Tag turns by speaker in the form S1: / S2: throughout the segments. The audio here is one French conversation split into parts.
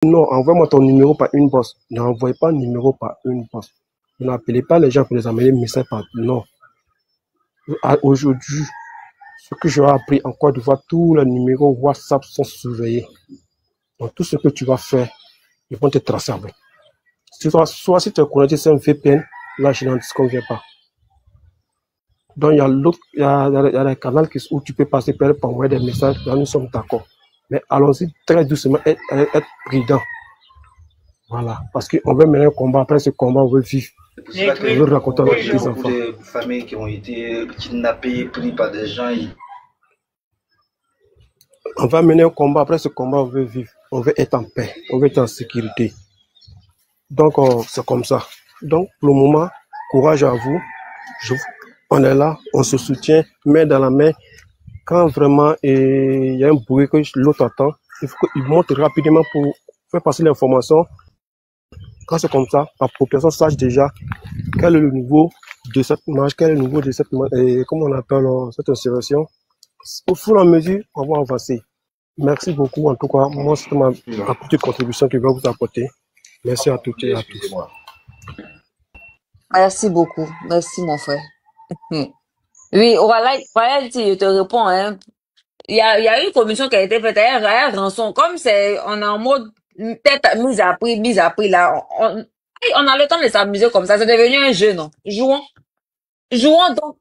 S1: Non, envoie-moi ton numéro par une bosse. N'envoie pas numéro par une bosse. Ne n'appelez pas les gens pour les envoyer message par... Non. Aujourd'hui, ce que j'aurais appris en Côte d'Ivoire, tous les numéros WhatsApp sont surveillés. Donc, tout ce que tu vas faire, ils vont te tracer avec. Soit si tu es connecté sur un VPN, là, je n'en disconviens pas. Donc, il y a l'autre, il y a des canaux où tu peux passer par envoyer des messages. Là, nous sommes d'accord. Mais allons-y très doucement, être prudent. Voilà. Parce qu'on veut mener un combat. Après ce combat, on veut vivre. On veut raconter à nos petits enfants.
S2: Il y a beaucoup de familles qui ont été kidnappées, prises par des gens.
S1: On va mener un combat. Après ce combat, on veut vivre. On veut être en paix. On veut être en sécurité. Donc, c'est comme ça. Donc, pour le moment, courage à vous. On est là, on se soutient, main dans la main. Quand vraiment il y a un bruit que l'autre attend, il faut qu'il monte rapidement pour faire passer l'information. Quand c'est comme ça, la population sache déjà quel est le niveau de cette marche, quel est le niveau de cette, comment on appelle cette insurrection. Au fur et à mesure, on va avancer. Merci beaucoup. En tout cas, moi, c'est ma petite contribution que je vais vous apporter. Merci à toutes et à tous.
S3: Merci beaucoup. Merci, mon frère. Oui, voilà, je te réponds. Hein. Il y a une commission qui a été faite à un rançon. Comme on est en mode tête mise à prix là. On a le temps de s'amuser comme ça. C'est devenu un jeu, non? Jouons donc.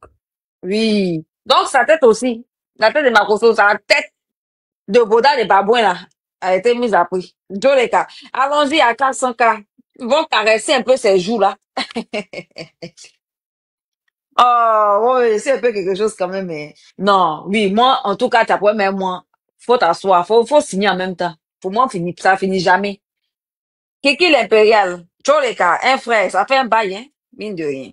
S3: Oui. Donc, sa tête aussi. La tête de Makoso, sa tête de Boda de Babouin là, a été mise à prix. Tous les cas. Allons-y à 400K. Ils vont caresser un peu ces joues là. Oh, oui, c'est un peu quelque chose quand même, mais non, oui, moi, en tout cas, t'as pas même moi, faut t'asseoir, faut signer en même temps. Pour moi, ça finit jamais. Kiki l'impérial, Tcholeka, un frère, ça fait un bail, hein, mine de rien.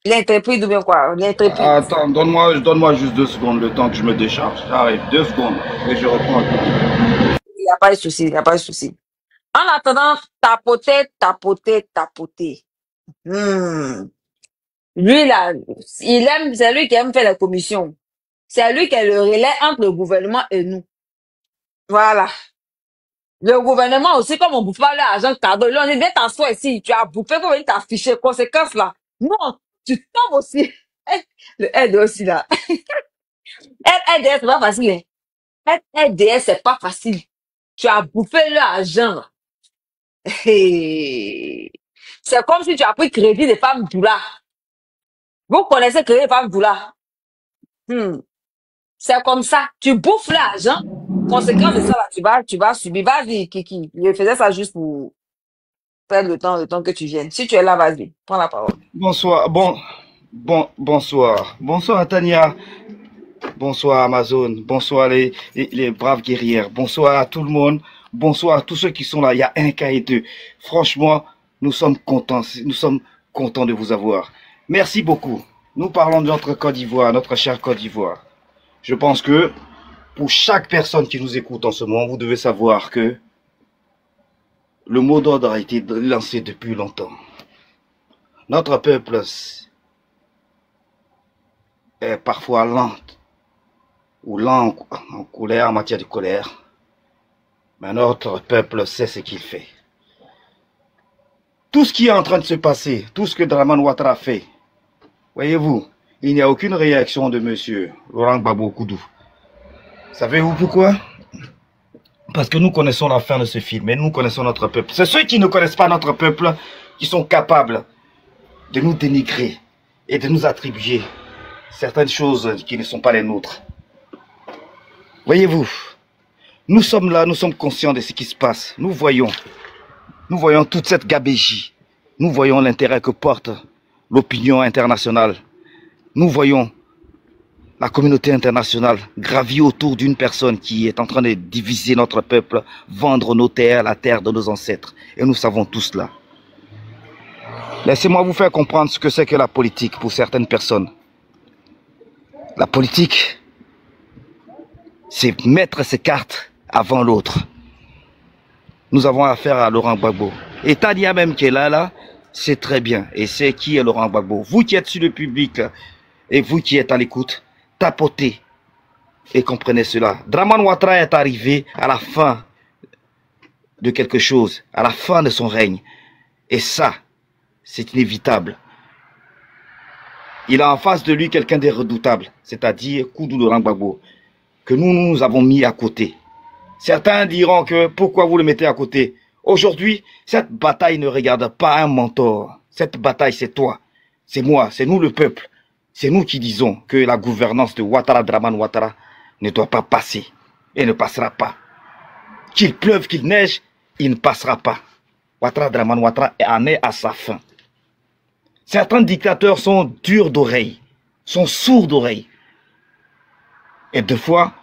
S3: L'intrépide ou bien quoi, l'intrépide.
S2: Attends, donne-moi juste 2 secondes, le temps que je me décharge. J'arrive, 2 secondes, et je reprends.
S3: Il n'y a pas de souci, il n'y a pas de souci. En attendant, tapoter. Lui, là, c'est lui qui aime faire la commission. C'est lui qui est le relais entre le gouvernement et nous. Voilà. Le gouvernement aussi, comme on bouffe pas l'argent cadeau, là, on dit, viens t'asseoir ici, tu as bouffé, faut venir t'afficher, conséquences là. Non, tu tombes aussi. Le aide aussi là. LDS, c'est pas facile. Hein. LDS, c'est pas facile. Tu as bouffé l'argent. C'est comme si tu as pris crédit des femmes doula. Vous connaissez crédit des femmes doula. C'est comme ça. Tu bouffes l'argent. Conséquence de ça, là, tu vas subir. Vas-y, Kiki. Je faisais ça juste pour perdre le temps que tu viennes. Si tu es là, vas-y. Prends la parole.
S2: Bonsoir. Bonsoir. Bonsoir, Tania. Bonsoir, Amazon. Bonsoir, les braves guerrières. Bonsoir à tout le monde. Bonsoir à tous ceux qui sont là. Il y a un cas et deux. Franchement, nous sommes contents. Nous sommes contents de vous avoir. Merci beaucoup. Nous parlons de notre Côte d'Ivoire, notre chère Côte d'Ivoire. Je pense que pour chaque personne qui nous écoute en ce moment, vous devez savoir que le mot d'ordre a été lancé depuis longtemps. Notre peuple est parfois lent ou lent en colère, en matière de colère. Mais notre peuple sait ce qu'il fait. Tout ce qui est en train de se passer, tout ce que Dramane Ouattara fait, voyez-vous, il n'y a aucune réaction de monsieur Laurent Gbagbo Koudou. Savez-vous pourquoi? Parce que nous connaissons la fin de ce film et nous connaissons notre peuple. C'est ceux qui ne connaissent pas notre peuple qui sont capables de nous dénigrer et de nous attribuer certaines choses qui ne sont pas les nôtres. Voyez-vous, nous sommes là, nous sommes conscients de ce qui se passe. Nous voyons toute cette gabégie. Nous voyons l'intérêt que porte l'opinion internationale. Nous voyons la communauté internationale gravir autour d'une personne qui est en train de diviser notre peuple, vendre nos terres, la terre de nos ancêtres. Et nous savons tout cela. Laissez-moi vous faire comprendre ce que c'est que la politique pour certaines personnes. La politique, c'est mettre ses cartes avant l'autre. Nous avons affaire à Laurent Gbagbo. Et Tania même qui est là, c'est très bien. Et c'est qui est Laurent Gbagbo. Vous qui êtes sur le public et vous qui êtes à l'écoute, tapotez et comprenez cela. Dramane Ouattara est arrivé à la fin de quelque chose à la fin de son règne. Et ça, c'est inévitable. Il a en face de lui quelqu'un de redoutable, c'est-à-dire Koudou Laurent Gbagbo, que nous avons mis à côté. Certains diront que pourquoi vous le mettez à côté? Aujourd'hui, cette bataille ne regarde pas un mentor. Cette bataille, c'est toi, c'est moi, c'est nous le peuple. C'est nous qui disons que la gouvernance de Ouattara Dramane Ouattara ne doit pas passer et ne passera pas. Qu'il pleuve, qu'il neige, il ne passera pas. Ouattara Dramane Ouattara en est à sa fin. Certains dictateurs sont durs d'oreille, sont sourds d'oreille. Et deux fois,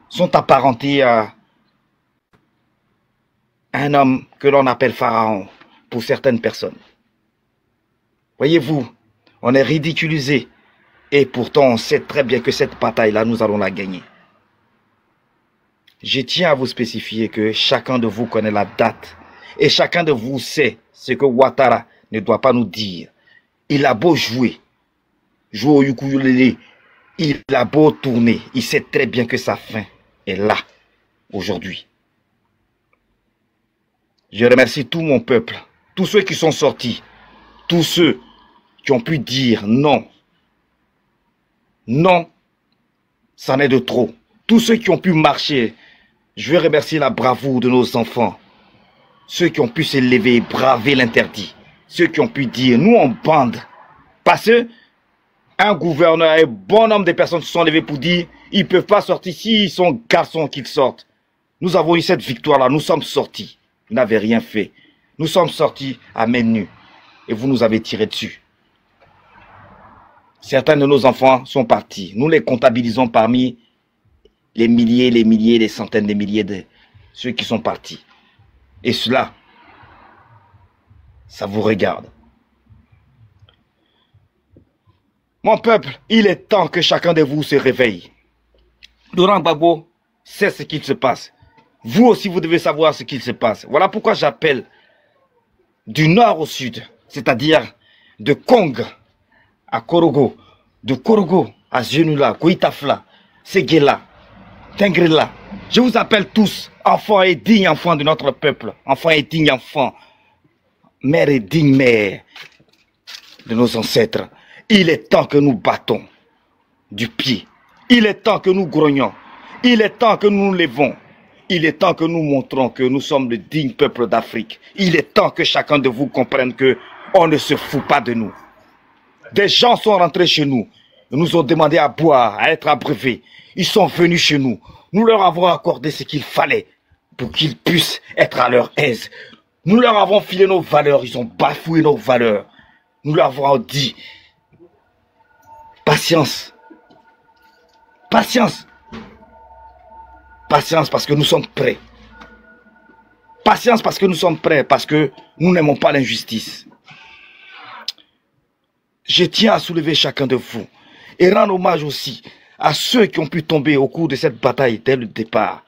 S2: sont apparentés à un homme que l'on appelle Pharaon pour certaines personnes. Voyez-vous, on est ridiculisé. Et pourtant, on sait très bien que cette bataille-là, nous allons la gagner. Je tiens à vous spécifier que chacun de vous connaît la date. Et chacun de vous sait ce que Ouattara ne doit pas nous dire. Il a beau jouer au ukulélé, il a beau tourner, il sait très bien que sa fin est là, aujourd'hui. Je remercie tout mon peuple, tous ceux qui sont sortis, tous ceux qui ont pu dire non. Non, c'en est de trop. Tous ceux qui ont pu marcher, je veux remercier la bravoure de nos enfants. Ceux qui ont pu se lever et braver l'interdit. Ceux qui ont pu dire, nous on bande. Parce que un gouverneur et un bon nombre de personnes se sont levées pour dire, ils ne peuvent pas sortir s'ils sont garçons qu'ils sortent. Nous avons eu cette victoire-là, nous sommes sortis. Vous n'avez rien fait. Nous sommes sortis à main nue. Et vous nous avez tiré dessus. Certains de nos enfants sont partis. Nous les comptabilisons parmi les milliers, les centaines de milliers de ceux qui sont partis. Et cela, ça vous regarde. Mon peuple, il est temps que chacun de vous se réveille. Laurent Gbagbo sait ce qu'il se passe. Vous aussi, vous devez savoir ce qu'il se passe. Voilà pourquoi j'appelle du nord au sud, c'est-à-dire de Kong à Korogo, de Korogo à Zenula, Koitafla, Séguéla, Tengrela. Je vous appelle tous enfants et dignes enfants de notre peuple, enfants et dignes enfants, mères et dignes mères de nos ancêtres. Il est temps que nous battons du pied. Il est temps que nous grognons. Il est temps que nous nous levons. Il est temps que nous montrons que nous sommes le digne peuple d'Afrique. Il est temps que chacun de vous comprenne que on ne se fout pas de nous. Des gens sont rentrés chez nous. Ils nous ont demandé à boire, à être abreuvés. Ils sont venus chez nous. Nous leur avons accordé ce qu'il fallait pour qu'ils puissent être à leur aise. Nous leur avons filé nos valeurs. Ils ont bafoué nos valeurs. Nous leur avons dit, patience. Patience. Patience parce que nous sommes prêts. Patience parce que nous sommes prêts, parce que nous n'aimons pas l'injustice. Je tiens à soulever chacun de vous et rendre hommage aussi à ceux qui ont pu tomber au cours de cette bataille dès le départ.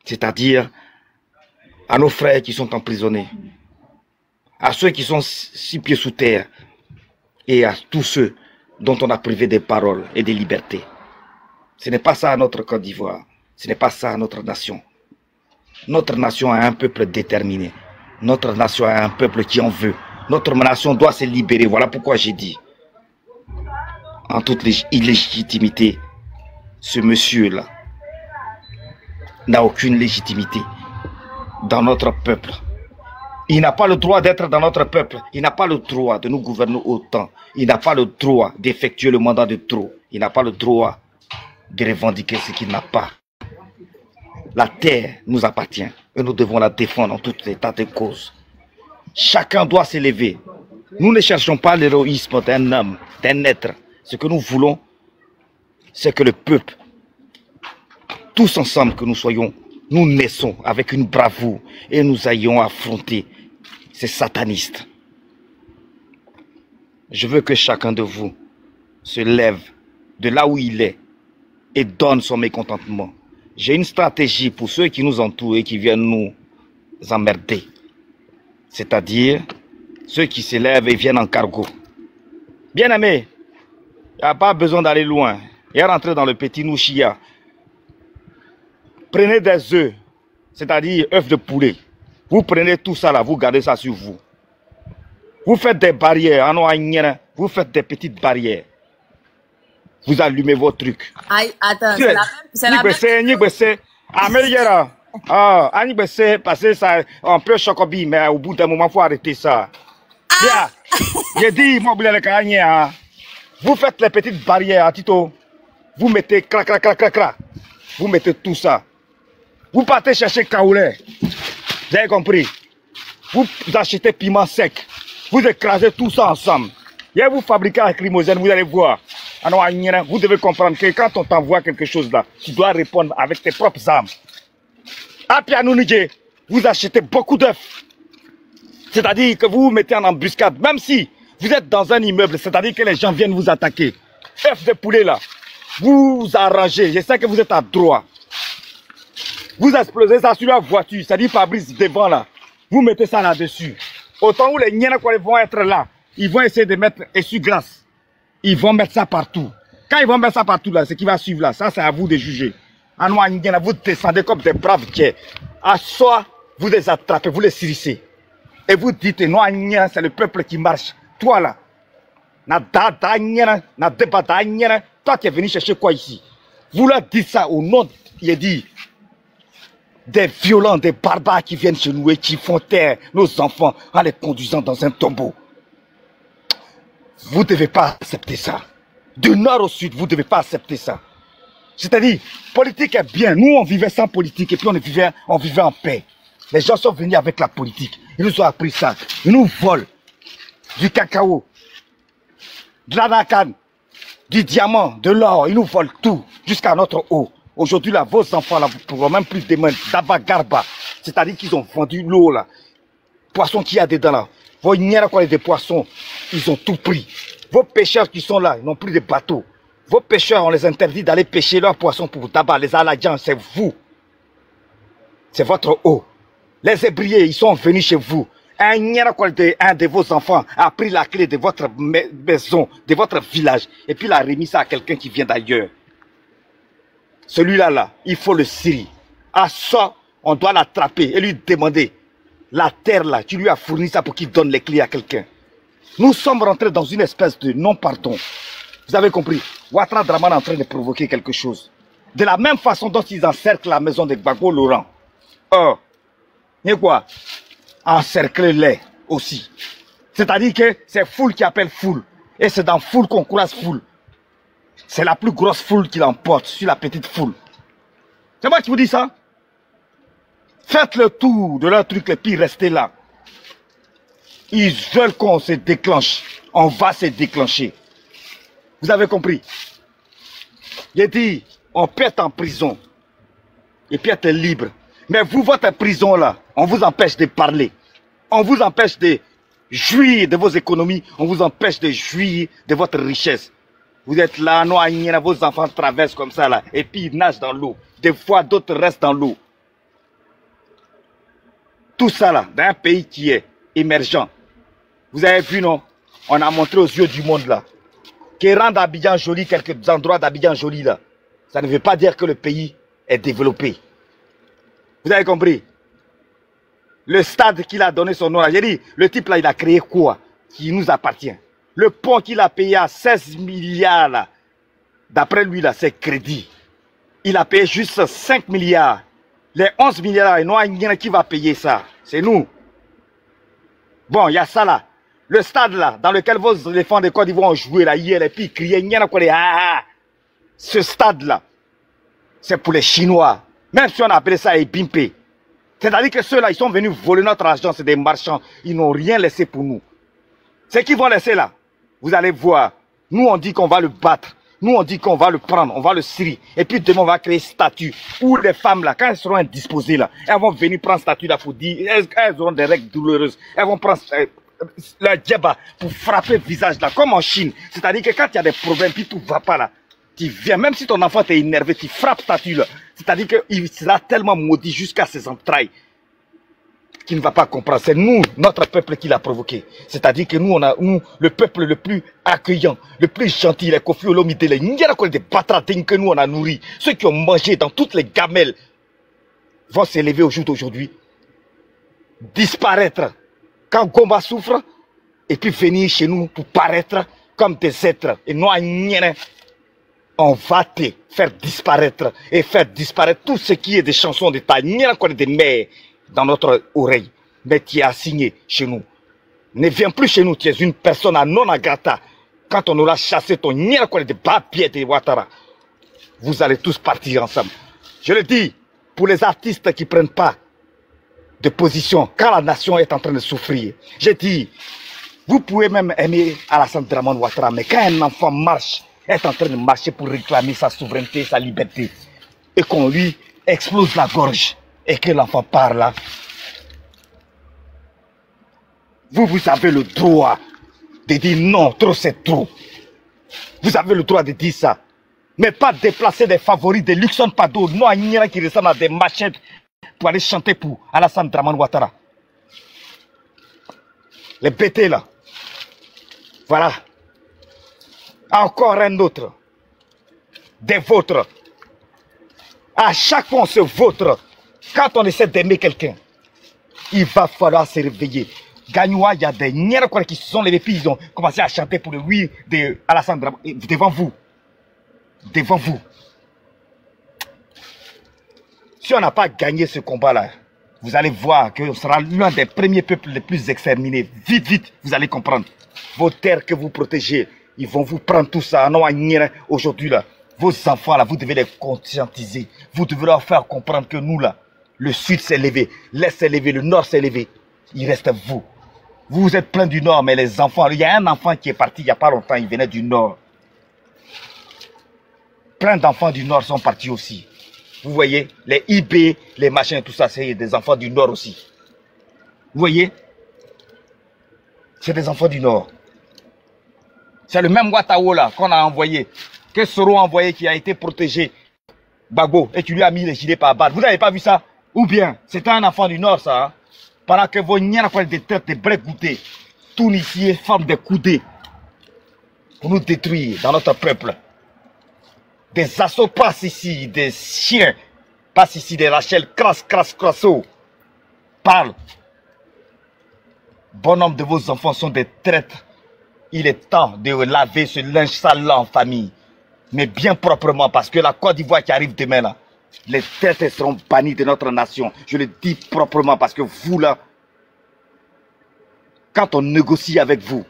S2: C'est-à-dire à nos frères qui sont emprisonnés, à ceux qui sont 6 pieds sous terre et à tous ceux dont on a privé des paroles et des libertés. Ce n'est pas ça à notre Côte d'Ivoire. Ce n'est pas ça à notre nation. Notre nation a un peuple déterminé. Notre nation a un peuple qui en veut. Notre nation doit se libérer. Voilà pourquoi j'ai dit, en toute illégitimité, ce monsieur-là n'a aucune légitimité dans notre peuple. Il n'a pas le droit d'être dans notre peuple. Il n'a pas le droit de nous gouverner autant. Il n'a pas le droit d'effectuer le mandat de trop. Il n'a pas le droit de revendiquer ce qu'il n'a pas. La terre nous appartient et nous devons la défendre en tout état de cause. Chacun doit s'élever. Nous ne cherchons pas l'héroïsme d'un homme, d'un être. Ce que nous voulons, c'est que le peuple, tous ensemble que nous soyons, nous naissons avec une bravoure et nous ayons affronté ces satanistes. Je veux que chacun de vous se lève de là où il est et donne son mécontentement. J'ai une stratégie pour ceux qui nous entourent et qui viennent nous emmerder. C'est-à-dire ceux qui se lèvent et viennent en cargo. Bien aimé, il n'y a pas besoin d'aller loin. Et rentrer dans le petit Nouchia. Prenez des œufs, c'est-à-dire œufs de poulet. Vous prenez tout ça là, vous gardez ça sur vous. Vous faites des barrières, vous faites des petites barrières. Vous allumez vos trucs.
S3: Aïe, attends, c'est la même chose.
S2: Parce que ça, on peut chocobi, mais au bout d'un moment, il faut arrêter ça. J'ai dit, vous faites les petites barrières, Tito. Vous mettez crac, crac, crac, crac, crac. Vous mettez tout ça. Vous partez chercher kaoulé. Vous avez compris? Vous achetez piment sec. Vous écrasez tout ça ensemble. Et vous fabriquez un lacrymogène, vous allez voir. Vous devez comprendre que quand on t'envoie quelque chose là, tu dois répondre avec tes propres armes. À Pianounidje, vous achetez beaucoup d'œufs. C'est-à-dire que vous vous mettez en embuscade, même si vous êtes dans un immeuble, c'est-à-dire que les gens viennent vous attaquer. Œufs de poulet là, vous arrangez, je sais que vous êtes à droit. Vous explosez ça sur la voiture, c'est-à-dire Fabrice devant là. Vous mettez ça là-dessus. Autant où les Niens vont être là, ils vont essayer de mettre essuie-glace. Ils vont mettre ça partout. Quand ils vont mettre ça partout là, ce qui va suivre là, ça c'est à vous de juger. Vous descendez comme des braves tiers. À soi, vous les attrapez, vous les sirissez. Et vous dites, non, c'est le peuple qui marche. Toi là, toi qui es venu chercher quoi ici? Vous leur dites ça au nom, il est dit, des violents, des barbares qui viennent chez nous et qui font taire nos enfants en les conduisant dans un tombeau. Vous ne devez pas accepter ça. Du nord au sud, vous ne devez pas accepter ça. C'est-à-dire, politique est bien. Nous, on vivait sans politique et puis on vivait en paix. Les gens sont venus avec la politique. Ils nous ont appris ça. Ils nous volent du cacao, de l'anakan, du diamant, de l'or. Ils nous volent tout jusqu'à notre eau. Aujourd'hui, là, vos enfants, là, vous ne pourrez même plus demander d'Abagarba. C'est-à-dire qu'ils ont vendu l'eau, là. Poissons qu'il y a dedans, là. Vos nières, quoi, des poissons, ils ont tout pris. Vos pêcheurs qui sont là, ils n'ont plus de bateaux. Vos pêcheurs, on les interdit d'aller pêcher leurs poissons pour tabac. Les Aladjans, c'est vous. C'est votre eau. Les ébriers, ils sont venus chez vous. Un de vos enfants a pris la clé de votre maison, de votre village, et puis l'a remis ça à quelqu'un qui vient d'ailleurs. Celui-là, là, il faut le scierer. À ça, on doit l'attraper et lui demander. La terre, là, tu lui as fourni ça pour qu'il donne les clés à quelqu'un. Nous sommes rentrés dans une espèce de non-pardon. Vous avez compris? Ouattara Dramane est en train de provoquer quelque chose. De la même façon dont ils encerclent la maison de Gbagbo Laurent. Et quoi? Encerclez-les aussi. C'est-à-dire que c'est foule qui appelle foule. Et c'est dans foule qu'on croise foule. C'est la plus grosse foule qui l'emporte sur la petite foule. C'est moi qui vous dis ça? Faites le tour de leur truc et puis restez là. Ils veulent qu'on se déclenche. On va se déclencher. Vous avez compris? J'ai dit, on peut être en prison. Et puis être libre. Mais vous, votre prison là, on vous empêche de parler. On vous empêche de jouir de vos économies. On vous empêche de jouir de votre richesse. Vous êtes là, vos enfants traversent comme ça là. Et puis ils nagent dans l'eau. Des fois, d'autres restent dans l'eau. Tout ça là, dans un pays qui est émergent. Vous avez vu, non? On a montré aux yeux du monde là. Que rendre Abidjan joli, quelques endroits d'Abidjan joli là, ça ne veut pas dire que le pays est développé. Vous avez compris? Le stade qu'il a donné son nom là, j'ai dit, le type là, il a créé quoi? Qui nous appartient. Le pont qu'il a payé à 16 milliards là, d'après lui là, c'est crédit. Il a payé juste 5 milliards. Les 11 milliards, il n'y a pas qui va payer ça. C'est nous. Bon, il y a ça là. Le stade là, dans lequel vos éléphants de Côte d'Ivoire ont joué là hier, et puis crié, ce stade là, c'est pour les Chinois. Même si on appelait ça Ebimpe. C'est-à-dire que ceux-là, ils sont venus voler notre argent, c'est des marchands. Ils n'ont rien laissé pour nous. Ce qu'ils vont laisser là, vous allez voir. Nous, on dit qu'on va le battre. Nous, on dit qu'on va le prendre, on va le scierer. Et puis demain, on va créer statut. Où les femmes là, quand elles seront indisposées là, elles vont venir prendre statut là pour dire, elles auront des règles douloureuses. Elles vont prendre leur djeba pour frapper le visage là, comme en Chine. C'est-à-dire que quand il y a des problèmes, puis tout va pas là, tu viens, même si ton enfant t'est énervé, tu frappes statut là. C'est-à-dire qu'il sera tellement maudit jusqu'à ses entrailles qu'il ne va pas comprendre. C'est nous, notre peuple, qui l'a provoqué. C'est-à-dire que nous, nous, le peuple le plus accueillant, le plus gentil, les Kofi Olomide, les Nyara, des batradines que nous on a nourris, ceux qui ont mangé dans toutes les gamelles, vont s'élever au jour d'aujourd'hui. disparaître quand Gomba souffre, et puis venir chez nous pour paraître comme des êtres. Et nous, on va te faire disparaître et faire disparaître tout ce qui est des chansons de ta des mères dans notre oreille. Mais tu es assigné chez nous. Ne viens plus chez nous, tu es une personne à non grata. Quand on aura chassé ton de Bapiet de Ouattara, vous allez tous partir ensemble. Je le dis, pour les artistes qui ne prennent pas de position quand la nation est en train de souffrir. Je dis, vous pouvez même aimer Alassane Dramane Ouattara, mais quand un enfant marche, est en train de marcher pour réclamer sa souveraineté, sa liberté, et qu'on lui explose la gorge, et que l'enfant parle là, vous avez le droit de dire non, trop c'est trop. Vous avez le droit de dire ça. Mais pas déplacer des favoris de Luxon Pado, non, il y en a qui ressemblent à des machettes pour aller chanter pour Alassane Dramane Ouattara. Les bêtés là. Voilà. Encore un autre. Des vôtres. À chaque fois on se vautre. Quand on essaie d'aimer quelqu'un, il va falloir se réveiller. Gagnoua, il y a des Nyerkouara qui se sont levés, puis ils ont commencé à chanter pour le oui de Alassane Dramane devant vous. Devant vous. Si on n'a pas gagné ce combat-là, vous allez voir que ce sera l'un des premiers peuples les plus exterminés. Vite, vite, vous allez comprendre. Vos terres que vous protégez, ils vont vous prendre tout ça. Non, aujourd'hui, là, vos enfants, là, vous devez les conscientiser. Vous devez leur faire comprendre que nous, là, le sud s'est levé, l'est s'est levé, le nord s'est levé. Il reste vous. Vous êtes plein du nord, mais les enfants, il y a un enfant qui est parti il n'y a pas longtemps, il venait du nord. Plein d'enfants du nord sont partis aussi. Vous voyez, les IB, les machins, tout ça, c'est des enfants du nord aussi. Vous voyez, c'est des enfants du nord. C'est le même Ouattao là qu'on a envoyé, que Soro a envoyé, qui a été protégé. Bago, et tu lui as mis les gilets par balle. Vous n'avez pas vu ça? Ou bien, c'était un enfant du nord ça, hein? Pendant que vos niens des têtes, des brèves goûtés, Tunisiens forment des coudées pour nous détruire dans notre peuple. Des assauts passent ici, des chiens passent ici, des Rachel, crasso, parlent. Bon nombre de vos enfants sont des traîtres. Il est temps de laver ce linge sale là en famille, mais bien proprement, parce que la Côte d'Ivoire qui arrive demain là, les traîtres seront bannis de notre nation. Je le dis proprement parce que vous là, quand on négocie avec vous,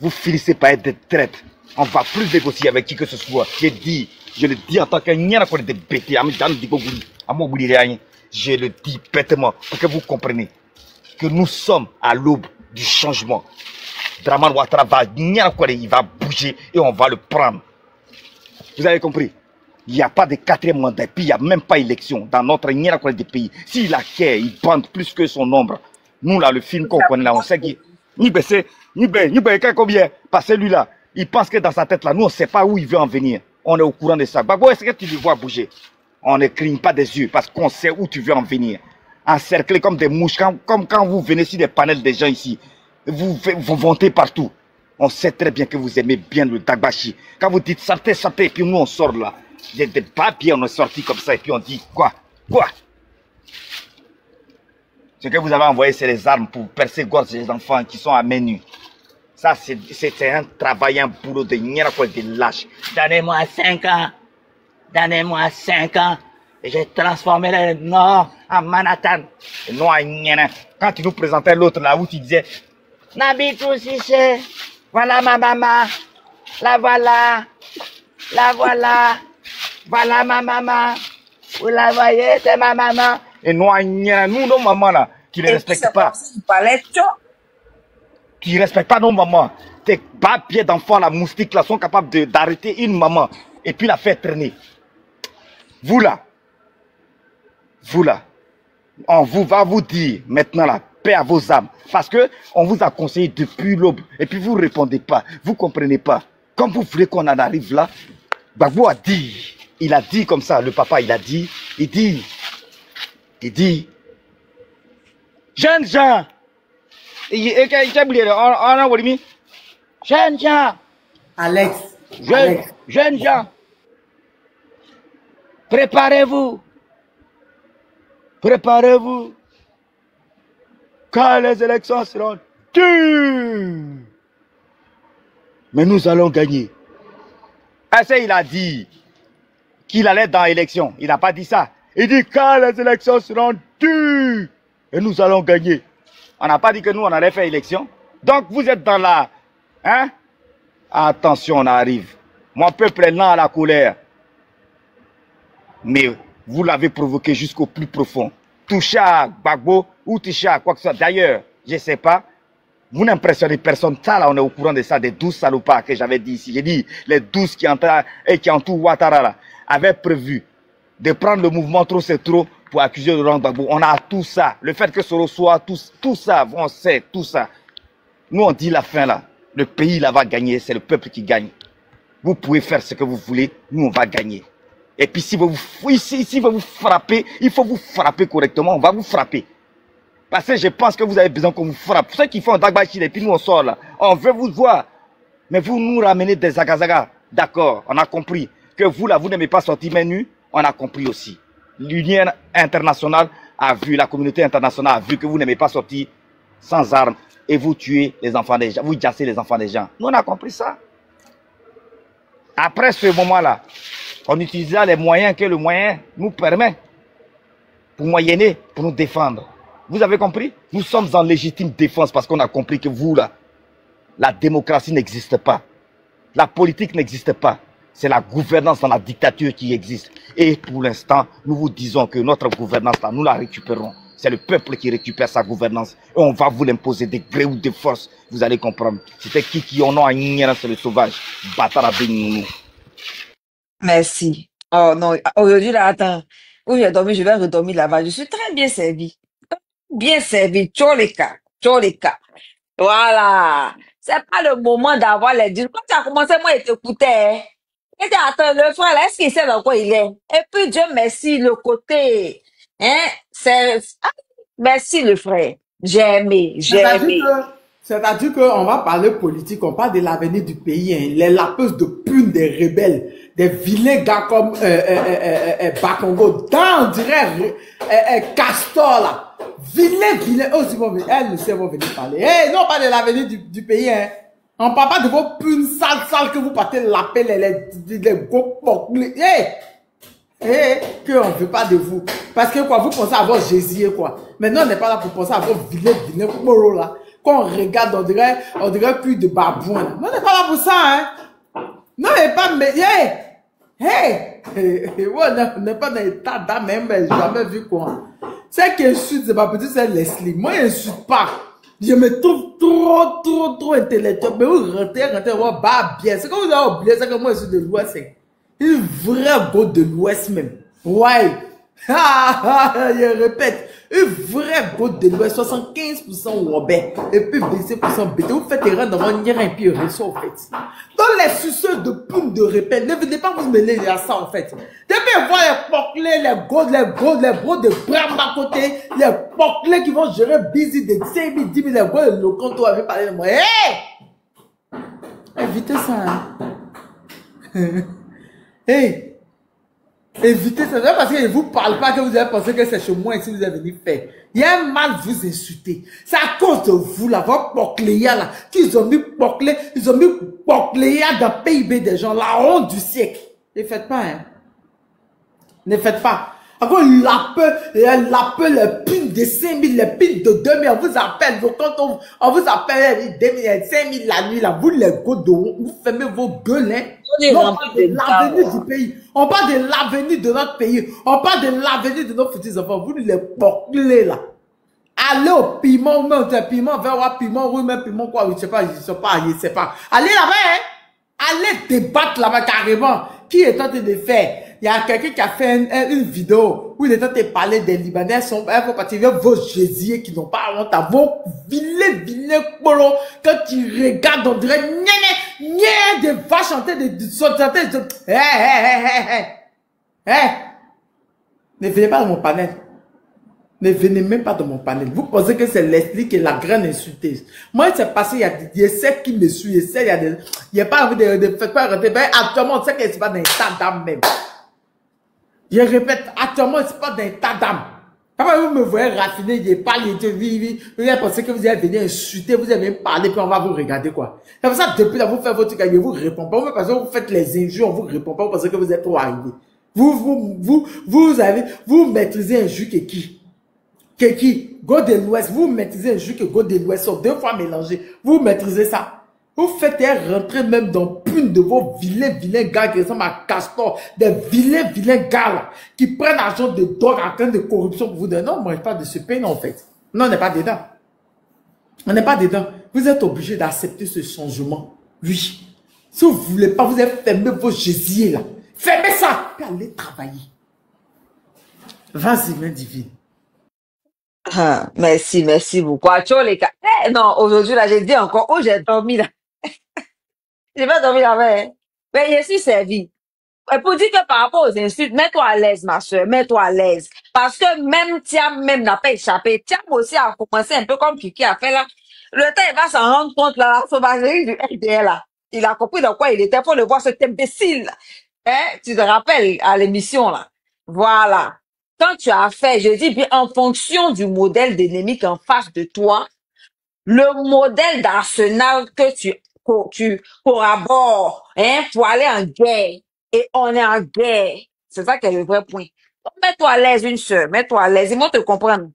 S2: vous finissez par être des traîtres. On ne va plus négocier avec qui que ce soit. Je le dis en tant qu'un de bêté. Je le dis bêtement pour que vous compreniez que nous sommes à l'aube du changement. Dramane Ouattara il va bouger et on va le prendre. Vous avez compris? Il n'y a pas de quatrième mandat, et puis il n'y a même pas élection dans notre des pays. S'il a qu'à, il bande plus que son nombre. Nous là, le film qu'on connaît là, on sait qu'il... combien? Parce que lui là, il pense que dans sa tête là, nous on ne sait pas où il veut en venir. On est au courant de ça. Bago, est-ce que tu le vois bouger? On ne cligne pas des yeux parce qu'on sait où tu veux en venir. Encerclé comme des mouches, comme quand vous venez sur des panels des gens ici. Vous vantez partout. On sait très bien que vous aimez bien le Dagbashi. Quand vous dites sortez, sortez, et puis nous on sort là. Il y a des papiers, on est sorti comme ça, et puis on dit quoi? Quoi? Ce que vous avez envoyé, c'est les armes pour percer gorge des enfants qui sont à main nue. Ça, c'est un travail, un boulot de de lâche. Donnez-moi 5 ans. Donnez-moi 5 ans. Et j'ai transformé le Nord en Manhattan. Et non, quand tu nous présentais l'autre là où tu disais Nabitou Sissé, voilà ma maman. La voilà. La voilà. Voilà ma maman. Vous la voyez, c'est ma maman. Et nous, nos mamans là, qui ne respectent pas. Qui ne respectent pas nos mamans. Tes papiers d'enfants, la moustique là, sont capables d'arrêter une maman et puis la faire traîner. Vous là, on va vous dire maintenant la paix à vos âmes. Parce que on vous a conseillé depuis l'aube. Et puis vous ne répondez pas. Vous ne comprenez pas. Comme vous voulez qu'on en arrive là, Gbagbo a dit. Il a dit comme ça, le papa, il a dit. Il dit. Jeunes gens. Jeunes gens.
S4: Alex.
S2: Jeunes gens. Préparez-vous. Préparez-vous. quand les élections seront dures, mais nous allons gagner. Assez, il a dit qu'il allait dans l'élection. Il n'a pas dit ça. Il dit quand les élections seront dures, et nous allons gagner. On n'a pas dit que nous, on allait faire élection. Donc, vous êtes dans la... Hein? Attention, on arrive. Mon peuple est lent à la colère. Mais vous l'avez provoqué jusqu'au plus profond. Touché à Gbagbo ou touché à quoi que ce soit. D'ailleurs, je ne sais pas. Vous n'impressionnez personne. Ça, là, on est au courant de ça, des 12 salopards que j'avais dit ici. J'ai dit, les 12 qui entourent Ouattara, là, avaient prévu de prendre le mouvement Trop c'est trop pour accuser Laurent Gbagbo. On a tout ça. Le fait que Soro soit, tout ça, on sait, tout ça. Nous, on dit la fin, là. Le pays, là, va gagner. C'est le peuple qui gagne. Vous pouvez faire ce que vous voulez. Nous, on va gagner. Et puis, si vous vous frappez, il faut vous frapper correctement. On va vous frapper. Parce que je pense que vous avez besoin qu'on vous frappe. Ceux qui font Dagbachil et puis nous, on sort là. On veut vous voir. Mais vous nous ramenez des zagazagas. D'accord, on a compris. Que vous, là, vous n'aimez pas sortir main nue. On a compris aussi. L'Union internationale a vu, la communauté internationale a vu que vous n'aimez pas sortir sans armes. Et vous tuez les enfants des gens. Vous jassez les enfants des gens. Nous, on a compris ça. Après ce moment-là, on utilisera les moyens que le moyen nous permet pour moyenner, pour nous défendre. Vous avez compris? Nous sommes en légitime défense parce qu'on a compris que vous, là, la démocratie n'existe pas. La politique n'existe pas. C'est la gouvernance dans la dictature qui existe. Et pour l'instant, nous vous disons que notre gouvernance, là, nous la récupérons. C'est le peuple qui récupère sa gouvernance. Et on va vous l'imposer de gré ou de force. Vous allez comprendre. C'était qui en a un c'est le sauvage. Bâtard à Béninou.
S3: Merci. Oh non, aujourd'hui, là, attends. Où j'ai dormi, je vais redormir là-bas. Je suis très bien servi. Bien servi. Tcholeka. Tcholeka. Voilà. C'est pas le moment d'avoir les discours. Quand tu as commencé, moi, je t'écoutais. Et tu attends, le frère, là, est-ce qu'il sait dans quoi il est? Et puis, Dieu merci, le côté, hein, merci, le frère. J'ai aimé, j'ai aimé.
S4: C'est-à-dire qu'on va parler politique, on parle de l'avenir du pays, hein, les lapeuses de pune des rebelles, des vilains gars comme Bakongo, on dirait Castor là, vilains, elles ne savent pas venir parler. Hey, non, pas de l'avenir du pays, hein. On parle pas de vos punes sales que vous partez laper les gros porclés. Que on veut pas de vous. Parce que quoi, vous pensez avoir Jésus quoi. Maintenant, on n'est pas là pour penser à vos vilains moro là. Quand on regarde, on dirait plus de babouin. Non, on n'est pas là pour ça, hein. Non, on n'est pas, mais, on n'est pas dans l'état d'âme, même, j'ai jamais vu quoi. C'est qu'insulte, c'est pas petit, c'est Leslie. Moi, je n'insulte pas. Je me trouve trop intellectuel. Mais vous rentrez, bah, bien. C'est comme vous avez oublié, c'est que moi, je suis de l'Ouest. Une vraie go de l'Ouest même. Ouais. Je répète. Une vraie go de l'Ouest. 75% Robert. Et puis 25% BT. Vous faites erreur dans votre nien et puis reçoit en fait. Dans les suceurs de poum de répète, ne venez pas vous mêler à ça en fait. Depuis voir les porclés, les gros de bram à côté, les porclés qui vont gérer busy de 5 000, 10 000, les gros de l'eau quand on avait parlé de moi. Évitez ça. Évitez ça. Parce que je ne vous parle pas que vous avez pensé que c'est chez moi ici vous avez venu faire. Il y a un mal vous insulter. C'est à cause de vous là, votre porcléa là, qu'ils ont mis porclé, ils ont mis porcléa dans le PIB des gens, la honte du siècle. Ne faites pas, hein. Ne faites pas. Encore les pines de 5 000, les pines de 2 000, on vous appelle, quand on vous appelle 2 000, 5 000 la nuit, là, vous les go de vous fermez vos gueules, hein. On parle de l'avenir du pays. On parle de l'avenir de notre pays. On parle de l'avenir de nos petits enfants. Vous les porclez, là. Allez au piment, ou même piment, vers piment, ou même piment, quoi, je sais pas. Allez là-bas, hein. Allez débattre là-bas carrément. Qui est en train de faire? Il y a quelqu'un qui a fait une vidéo où il est en train de parler des Libanais. Il faut partir vos Jésus qui n'ont pas honte à vos vilains polos. Quand tu regardes, on dirait des vaches en train de sauter. Ne venez pas dans mon panel. Ne venez même pas dans mon panel. Vous pensez que c'est Leslie qui est la grande insulteuse. Moi, c'est passé, il y a ceux qui me suivent, il n'y a pas envie de faire quoi rentrer. Ben, actuellement, on sait que c'est pas dans l'état d'âme même. Je répète, actuellement, c'est pas dans l'état d'âme. Quand vous me voyez raffiner, je parle, vous avez pensé que vous allez venir insulter, vous allez parler, puis on va vous regarder, quoi. C'est pour ça que depuis là, vous faites votre truc, je vous réponds pas. Vous, parce que vous faites les injures, on vous répond pas, parce que vous êtes trop arrivé. Vous maîtrisez un jus qui? Go de l'Ouest, vous maîtrisez un jus que Go de l'Ouest, sont 2 fois mélangés. Vous maîtrisez ça. Vous faites rentrer même dans une de vos vilains gars qui ressemblent à Castor, des vilains gars là, qui prennent l'argent de drogue en train de corruption pour vous dire non, on ne pas de ce pays en fait. Non, on n'est pas dedans. On n'est pas dedans. Vous êtes obligé d'accepter ce changement. Oui. Si vous ne voulez pas, vous avez fermé vos gésiers là. Fermez ça, puis allez travailler. Vas-y, main divine.
S3: Ah, merci beaucoup. Ah, ciao, les gars. Eh, non, aujourd'hui, là, j'ai dit encore, oh, j'ai dormi, là. J'ai pas dormi la veille. Mais je suis servie. Et pour dire que par rapport aux insultes, mets-toi à l'aise, ma soeur, mets-toi à l'aise. Parce que même Thiam, même n'a pas échappé. Thiam aussi a commencé un peu comme Kiki a fait là. Le temps, il va s'en rendre compte, là, la sauvagerie du LDL, là. Il a compris dans quoi il était pour le voir, cet imbécile. Hein? Tu te rappelles à l'émission, là. Voilà. Quand tu as fait, je dis, puis en fonction du modèle d'ennemi qu'en face de toi, le modèle d'arsenal que tu collabores, hein, pour aller en guerre. Et on est en guerre. C'est ça qui est le vrai point. Donc, mets-toi à l'aise, une sœur. Mets-toi à l'aise. Ils vont te comprendre.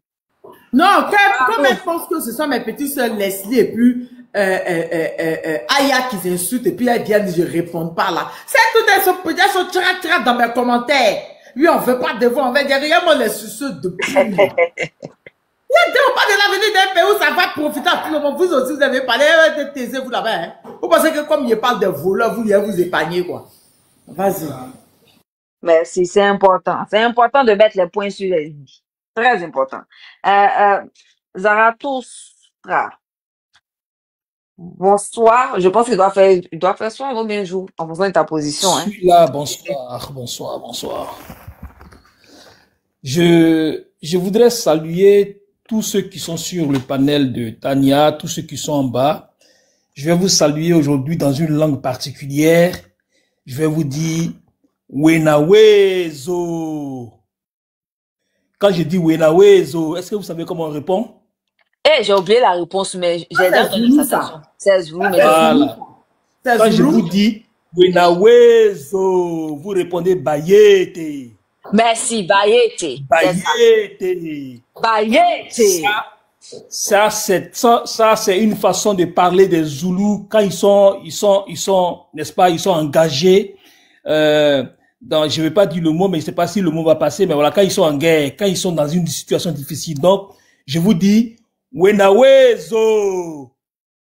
S4: Non, comme elle pense que ce sont mes petites sœurs Leslie et puis Aya qui s'insultent et puis elles viennent, je réponds pas là. C'est tout elles sont tira dans mes commentaires. Oui, on veut pas de vous, on va dire, regarde-moi les suceux depuis. Il n'y a pas de l'avenir d'un pays où ça va profiter à tout le monde. Vous aussi, vous avez parlé de taisez-vous là-bas. Hein? Vous pensez que comme il parle de voleurs, vous allez vous épargner, quoi. Vas-y.
S3: Merci, c'est important. C'est important de mettre les points sur les i. Très important. Zarathustra. Bonsoir. Je pense qu'il doit faire soir ou bien jour, en fonction de ta position.
S5: Je suis là, bonsoir. Je voudrais saluer tous ceux qui sont sur le panel de Tania, tous ceux qui sont en bas. Je vais vous saluer aujourd'hui dans une langue particulière. Je vais vous dire Wenawezo. Quand je dis Wenawezo, est-ce que vous savez comment on répond?
S3: Eh, j'ai oublié la réponse, mais j'ai déjà donné sa question. C'est Zulu, mais
S5: voilà. Quand je vous dis Wenawezo, vous répondez Bayete.
S3: Merci, Bayete.
S5: Bayete. Ça, c'est une façon de parler des Zoulous quand ils sont, n'est-ce pas, ils sont engagés. Je vais pas dire le mot, mais je sais pas si le mot va passer, mais voilà, quand ils sont en guerre, quand ils sont dans une situation difficile. Donc, je vous dis, Wenawezo,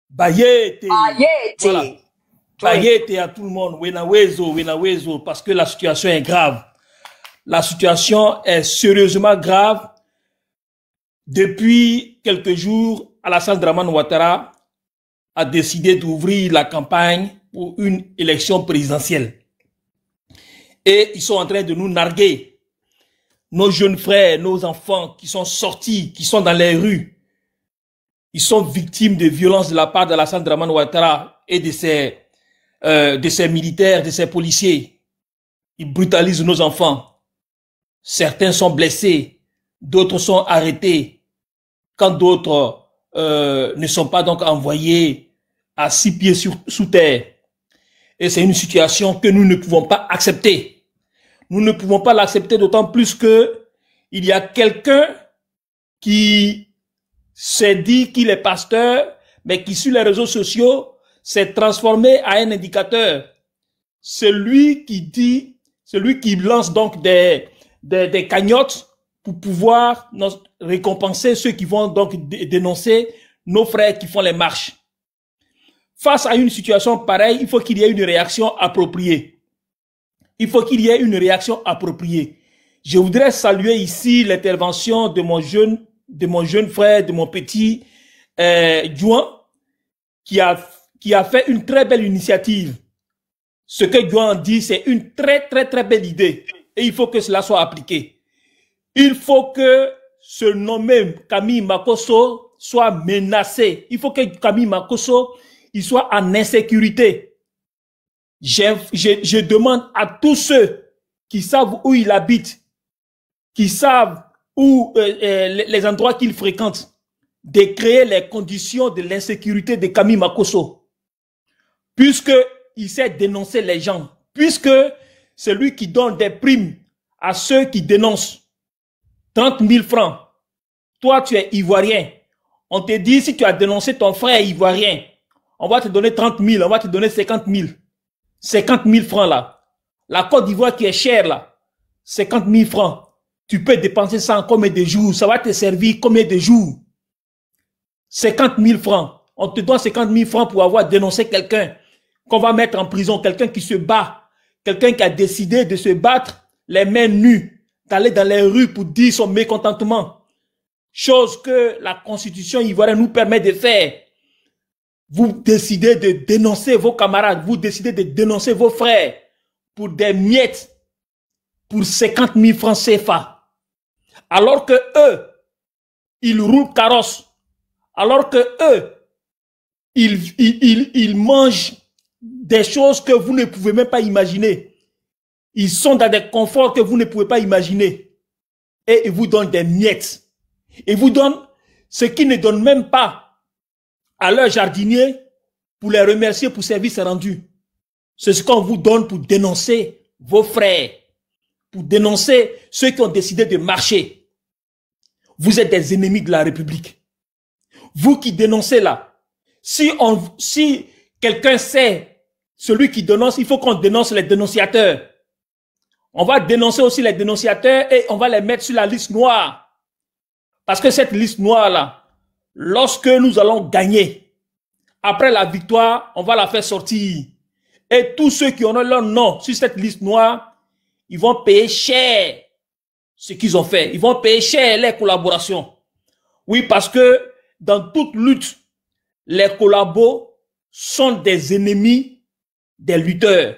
S5: Bayete. Voilà. Bayete à tout le monde, Wenawezo, parce que la situation est grave. La situation est sérieusement grave. Depuis quelques jours, Alassane Dramane Ouattara a décidé d'ouvrir la campagne pour une élection présidentielle. Et ils sont en train de nous narguer. Nos jeunes frères, nos enfants qui sont sortis, qui sont dans les rues, ils sont victimes de violences de la part d'Alassane Dramane Ouattara et de ses militaires, de ses policiers. Ils brutalisent nos enfants. Certains sont blessés, d'autres sont arrêtés, quand d'autres ne sont pas donc envoyés à 6 pieds sous terre. Et c'est une situation que nous ne pouvons pas accepter. Nous ne pouvons pas l'accepter, d'autant plus que il y a quelqu'un qui s'est dit qu'il est pasteur, mais qui sur les réseaux sociaux s'est transformé à un indicateur. Celui qui lance donc des cagnottes pour pouvoir récompenser ceux qui vont donc dénoncer nos frères qui font les marches. Face à une situation pareille, il faut qu'il y ait une réaction appropriée. Il faut qu'il y ait une réaction appropriée. Je voudrais saluer ici l'intervention de mon jeune frère, de mon petit Juan, qui a fait une très belle initiative. Ce que Juan dit, c'est une très belle idée. Et il faut que cela soit appliqué. Il faut que ce nommé Camille Makosso soit menacé. Il faut que Camille Makosso il soit en insécurité. Je demande à tous ceux qui savent où il habite, qui savent ou les endroits qu'il fréquente, de créer les conditions de l'insécurité de Camille Makosso. Puisqu'il sait dénoncer les gens, puisque c'est lui qui donne des primes à ceux qui dénoncent. 30 000 francs. Toi, tu es ivoirien. On te dit, si tu as dénoncé ton frère ivoirien, on va te donner 30 000, on va te donner 50 000. 50 000 francs là. La Côte d'Ivoire qui est chère là, 50 000 francs. Tu peux dépenser ça en combien de jours? Ça va te servir combien de jours? 50 000 francs. On te donne 50 000 francs pour avoir dénoncé quelqu'un qu'on va mettre en prison, quelqu'un qui se bat, quelqu'un qui a décidé de se battre les mains nues, d'aller dans les rues pour dire son mécontentement. Chose que la Constitution ivoirienne nous permet de faire. Vous décidez de dénoncer vos camarades, vous décidez de dénoncer vos frères pour des miettes, pour 50 000 francs CFA. Alors que eux, ils roulent carrosse. Alors que eux, ils mangent des choses que vous ne pouvez même pas imaginer. Ils sont dans des conforts que vous ne pouvez pas imaginer. Et ils vous donnent des miettes. Ils vous donnent ce qu'ils ne donnent même pas à leurs jardiniers pour les remercier pour service rendu. C'est ce qu'on vous donne pour dénoncer vos frères, pour dénoncer ceux qui ont décidé de marcher. Vous êtes des ennemis de la République. Vous qui dénoncez là, si quelqu'un sait celui qui dénonce, il faut qu'on dénonce les dénonciateurs. On va dénoncer aussi les dénonciateurs et on va les mettre sur la liste noire. Parce que cette liste noire-là, lorsque nous allons gagner, après la victoire, on va la faire sortir. Et tous ceux qui ont leur nom sur cette liste noire, ils vont payer cher ce qu'ils ont fait. Ils vont payer cher les collaborations. Oui, parce que dans toute lutte, les collabos sont des ennemis des lutteurs.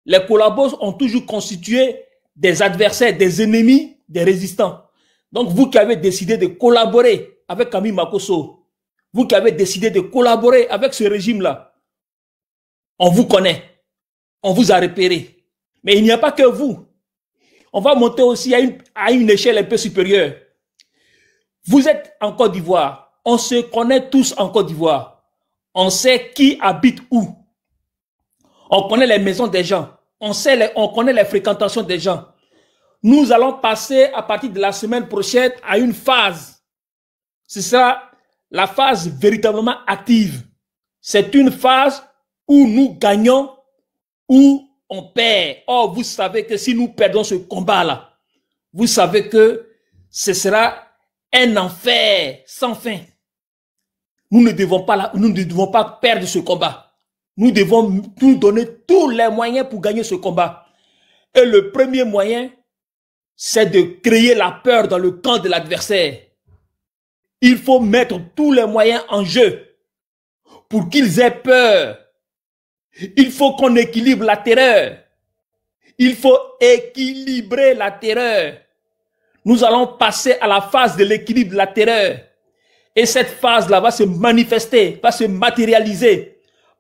S5: Les collabos ont toujours constitué des adversaires, des ennemis, des résistants. Donc vous qui avez décidé de collaborer avec Camille Makosso, vous qui avez décidé de collaborer avec ce régime-là, on vous connaît, on vous a repéré. Mais il n'y a pas que vous. On va monter aussi à une échelle un peu supérieure. Vous êtes en Côte d'Ivoire. On se connaît tous en Côte d'Ivoire. On sait qui habite où. On connaît les maisons des gens. On connaît les fréquentations des gens. Nous allons passer à partir de la semaine prochaine à une phase. Ce sera la phase véritablement active. C'est une phase où nous gagnons, où on perd. Or, vous savez que si nous perdons ce combat-là, vous savez que ce sera un enfer sans fin. Nous ne devons pas perdre ce combat. Nous devons nous donner tous les moyens pour gagner ce combat. Et le premier moyen, c'est de créer la peur dans le camp de l'adversaire. Il faut mettre tous les moyens en jeu pour qu'ils aient peur. Il faut qu'on équilibre la terreur. Il faut équilibrer la terreur. Nous allons passer à la phase de l'équilibre de la terreur. Et cette phase-là va se manifester, va se matérialiser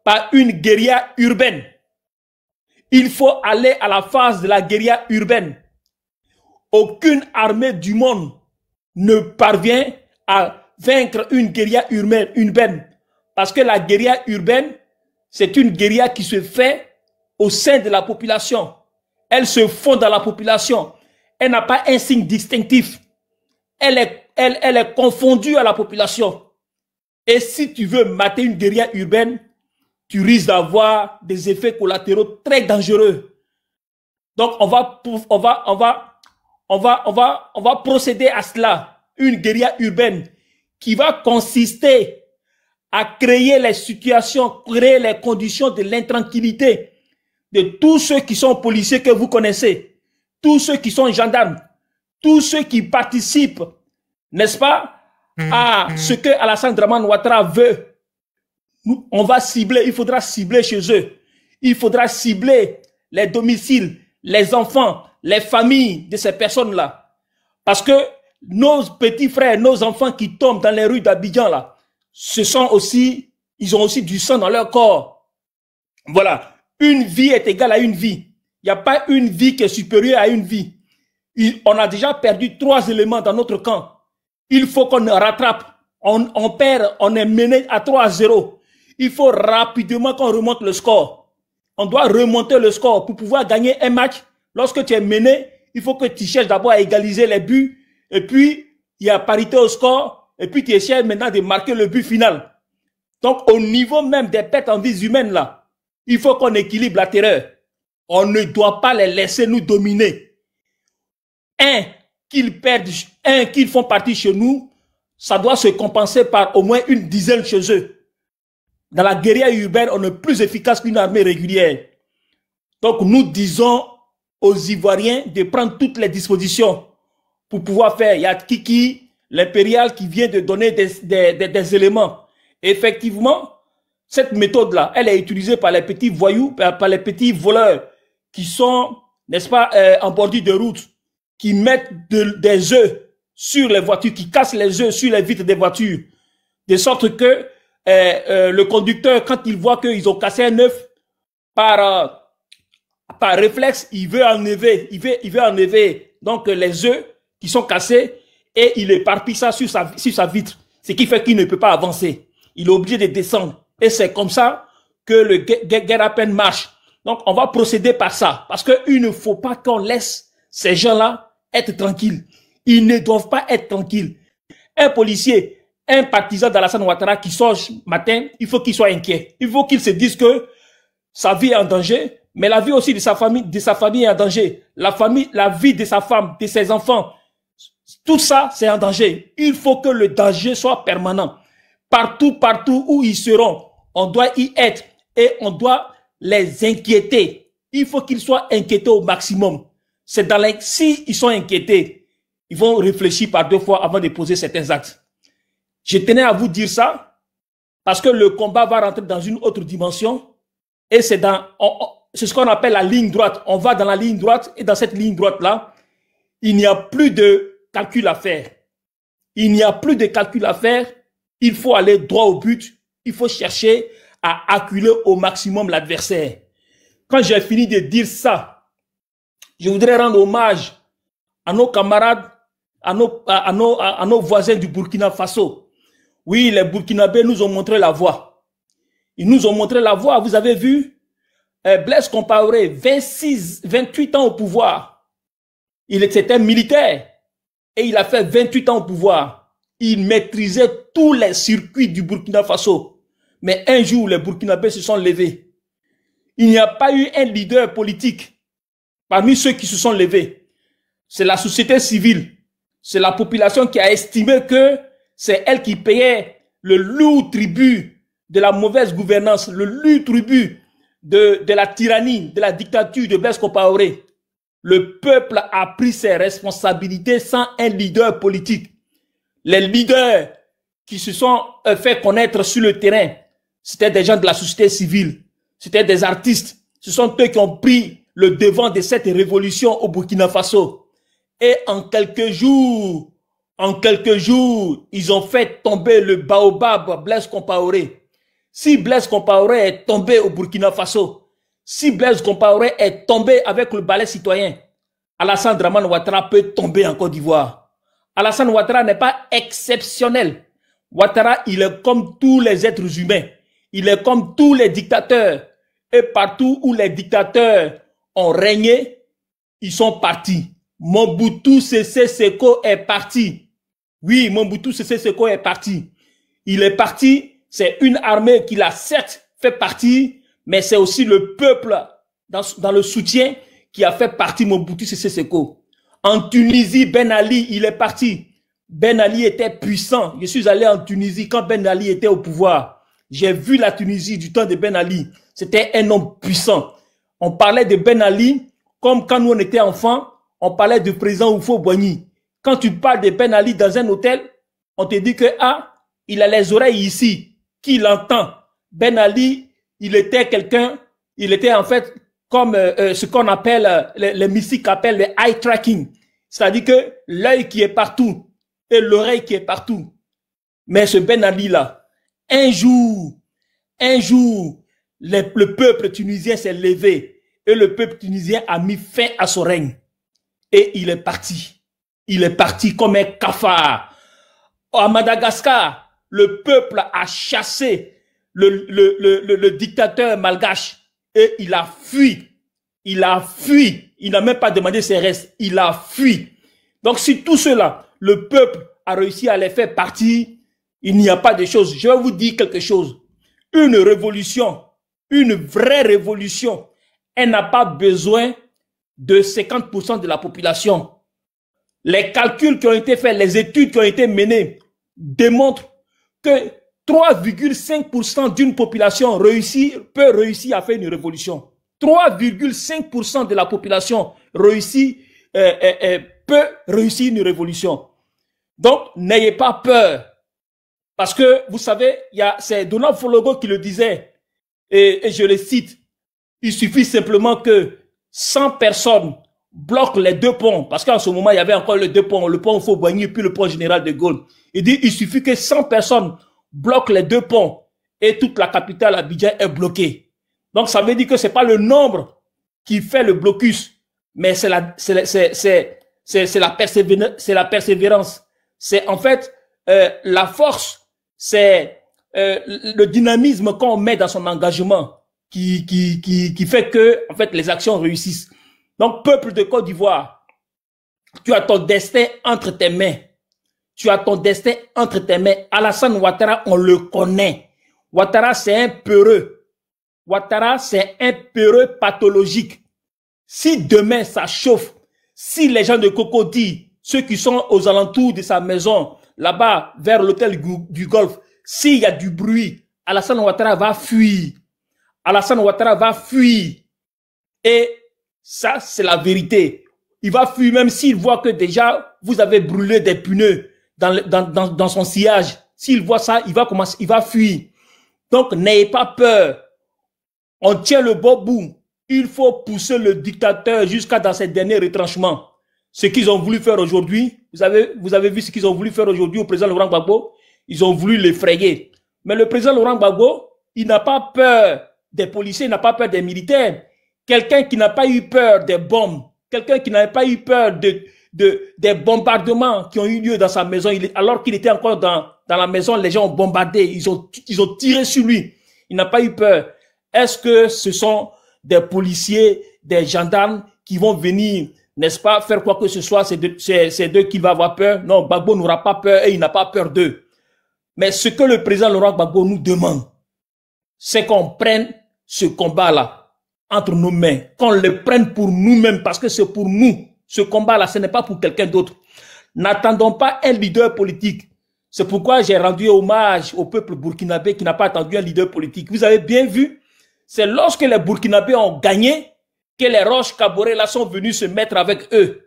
S5: par une guérilla urbaine. Il faut aller à la phase de la guérilla urbaine. Aucune armée du monde ne parvient à vaincre une guérilla urbaine. Parce que la guérilla urbaine, c'est une guérilla qui se fait au sein de la population. Elle se fond dans la population. Elle n'a pas un signe distinctif. Elle est confondue à la population. Et si tu veux mater une guérilla urbaine, tu risques d'avoir des effets collatéraux très dangereux. Donc, on va procéder à cela. Une guérilla urbaine qui va consister à créer les situations, créer les conditions de l'intranquillité de tous ceux qui sont policiers que vous connaissez, tous ceux qui sont gendarmes, tous ceux qui participent, n'est-ce pas, à ce que Alassane Dramane Ouattara veut. On va cibler, il faudra cibler chez eux. Il faudra cibler les domiciles, les enfants, les familles de ces personnes-là. Parce que nos petits frères, nos enfants qui tombent dans les rues d'Abidjan, là, ils ont aussi du sang dans leur corps. Voilà. Une vie est égale à une vie. Il n'y a pas une vie qui est supérieure à une vie. On a déjà perdu 3 éléments dans notre camp. Il faut qu'on rattrape. On perd, on est mené à 3-0. Il faut rapidement qu'on remonte le score. On doit remonter le score pour pouvoir gagner un match. Lorsque tu es mené, il faut que tu cherches d'abord à égaliser les buts. Et puis, il y a parité au score. Et puis, tu cherches maintenant de marquer le but final. Donc, au niveau même des pertes en vies humaines, là, il faut qu'on équilibre la terreur. On ne doit pas les laisser nous dominer. Qu'ils font partie chez nous, ça doit se compenser par au moins une dizaine chez eux. Dans la guérilla urbaine, on est plus efficace qu'une armée régulière. Donc, nous disons aux Ivoiriens de prendre toutes les dispositions pour pouvoir faire. Il y a Kiki, l'impérial, qui vient de donner des éléments. Et effectivement, cette méthode-là, elle est utilisée par les petits voyous, par les petits voleurs qui sont, n'est-ce pas, en bordure de route, qui mettent des œufs sur les voitures, qui cassent les œufs sur les vitres des voitures, de sorte que le conducteur, quand il voit qu'ils ont cassé un œuf, par réflexe, il veut enlever donc les œufs qui sont cassés et il éparpille ça sur sa vitre, ce qui fait qu'il ne peut pas avancer. Il est obligé de descendre et c'est comme ça que le guerre à peine marche. Donc on va procéder par ça parce qu'il ne faut pas qu'on laisse ces gens-là être tranquilles. Ils ne doivent pas être tranquilles. Un policier, un partisan d'Alassane Ouattara qui sort matin, il faut qu'il soit inquiet. Il faut qu'il se dise que sa vie est en danger, mais la vie aussi de sa famille est en danger. La vie de sa femme, de ses enfants, tout ça, c'est en danger. Il faut que le danger soit permanent. Partout où ils seront, on doit y être et on doit les inquiéter. Il faut qu'ils soient inquiétés au maximum. Si ils sont inquiétés, ils vont réfléchir par 2 fois avant de poser certains actes. Je tenais à vous dire ça parce que le combat va rentrer dans une autre dimension et c'est ce qu'on appelle la ligne droite. On va dans la ligne droite et dans cette ligne droite-là, il n'y a plus de calcul à faire. Il n'y a plus de calcul à faire. Il faut aller droit au but. Il faut chercher à acculer au maximum l'adversaire. Quand j'ai fini de dire ça, je voudrais rendre hommage à nos camarades, à nos voisins du Burkina Faso. Oui, les Burkinabés nous ont montré la voie. Ils nous ont montré la voie. Vous avez vu, Blaise Compaoré, 28 ans au pouvoir. Il était militaire et il a fait 28 ans au pouvoir. Il maîtrisait tous les circuits du Burkina Faso. Mais un jour, les Burkinabés se sont levés. Il n'y a pas eu un leader politique parmi ceux qui se sont levés. C'est la société civile. C'est la population qui a estimé que c'est elle qui payait le lourd tribut de la mauvaise gouvernance, le lourd tribut de la tyrannie, de la dictature de Blaise Compaoré. Le peuple a pris ses responsabilités sans un leader politique. Les leaders qui se sont fait connaître sur le terrain, c'était des gens de la société civile, c'était des artistes. Ce sont eux qui ont pris le devant de cette révolution au Burkina Faso. Et en quelques jours, ils ont fait tomber le baobab Blaise Compaoré. Si Blaise Compaoré est tombé au Burkina Faso, si Blaise Compaoré est tombé avec le balai citoyen, Alassane Dramane Ouattara peut tomber en Côte d'Ivoire. Alassane Ouattara n'est pas exceptionnel. Ouattara, il est comme tous les êtres humains. Il est comme tous les dictateurs. Et partout où les dictateurs ont régné, ils sont partis. Mobutu Sese Seko est parti. Oui, Mobutu Sese Seko est parti. Il est parti, c'est une armée qui l'a certes fait partir, mais c'est aussi le peuple dans le soutien qui a fait partie Mobutu Sese Seko. En Tunisie, Ben Ali, il est parti. Ben Ali était puissant. Je suis allé en Tunisie quand Ben Ali était au pouvoir. J'ai vu la Tunisie du temps de Ben Ali. C'était un homme puissant. On parlait de Ben Ali comme quand nous on était enfants, on parlait du président Oufo Boigny. Quand tu parles de Ben Ali dans un hôtel, on te dit que il a les oreilles ici. Qui l'entend? Ben Ali, il était quelqu'un, il était en fait comme ce qu'on appelle, les mystiques appellent le eye tracking. C'est-à-dire que l'œil qui est partout et l'oreille qui est partout. Mais ce Ben Ali là, un jour, le peuple tunisien s'est levé et le peuple tunisien a mis fin à son règne. et il est parti. Il est parti comme un cafard. À Madagascar, le peuple a chassé le dictateur malgache et il a fui. Il a fui. Il n'a même pas demandé ses restes. Il a fui. Donc, si tout cela, le peuple a réussi à les faire partir, il n'y a pas de choses. Je vais vous dire quelque chose. Une révolution, une vraie révolution, elle n'a pas besoin de 50% de la population. Les calculs qui ont été faits, les études qui ont été menées démontrent que 3,5% d'une population peut réussir à faire une révolution. 3,5% de la population peut réussir une révolution. Donc, n'ayez pas peur. Parce que, vous savez, c'est Donald Fologo qui le disait, et je le cite, il suffit simplement que 100 personnes bloquent les deux ponts, parce qu'en ce moment, il y avait encore les deux ponts, le pont Fauboigny puis le pont Général de Gaulle. Il dit, il suffit que 100 personnes bloquent les deux ponts et toute la capitale Abidjan est bloquée. Donc, ça veut dire que c'est pas le nombre qui fait le blocus, mais c'est la persévérance. C'est en fait la force, c'est le dynamisme qu'on met dans son engagement qui fait que en fait les actions réussissent. Donc, peuple de Côte d'Ivoire, tu as ton destin entre tes mains. Tu as ton destin entre tes mains. Alassane Ouattara, on le connaît. Ouattara, c'est un peureux. Ouattara, c'est un peureux pathologique. Si demain ça chauffe, si les gens de Cocody, ceux qui sont aux alentours de sa maison, là-bas, vers l'hôtel du Golfe, s'il y a du bruit, Alassane Ouattara va fuir. Alassane Ouattara va fuir. Et ça, c'est la vérité. Il va fuir même s'il voit que déjà, vous avez brûlé des pneus dans son sillage. S'il voit ça, il va fuir. Donc, n'ayez pas peur. On tient le bon bout. Il faut pousser le dictateur jusqu'à dans ses derniers retranchements. Ce qu'ils ont voulu faire aujourd'hui, vous avez vu ce qu'ils ont voulu faire aujourd'hui au président Laurent Gbagbo? Ils ont voulu l'effrayer. Mais le président Laurent Gbagbo, il n'a pas peur des policiers, il n'a pas peur des militaires. Quelqu'un qui n'a pas eu peur des bombes, quelqu'un qui n'avait pas eu peur des bombardements qui ont eu lieu dans sa maison, alors qu'il était encore dans la maison, les gens ont bombardé, ils ont tiré sur lui. Il n'a pas eu peur. Est-ce que ce sont des policiers, des gendarmes qui vont venir, n'est-ce pas, faire quoi que ce soit, c'est d'eux qu'il va avoir peur? Non, Gbagbo n'aura pas peur et il n'a pas peur d'eux. Mais ce que le président Laurent Gbagbo nous demande, c'est qu'on prenne ce combat-là entre nos mains, qu'on le prenne pour nous-mêmes, parce que c'est pour nous. Ce combat-là, ce n'est pas pour quelqu'un d'autre. N'attendons pas un leader politique. C'est pourquoi j'ai rendu hommage au peuple burkinabé qui n'a pas attendu un leader politique. Vous avez bien vu, c'est lorsque les Burkinabés ont gagné que les Roches Kaboré là sont venus se mettre avec eux.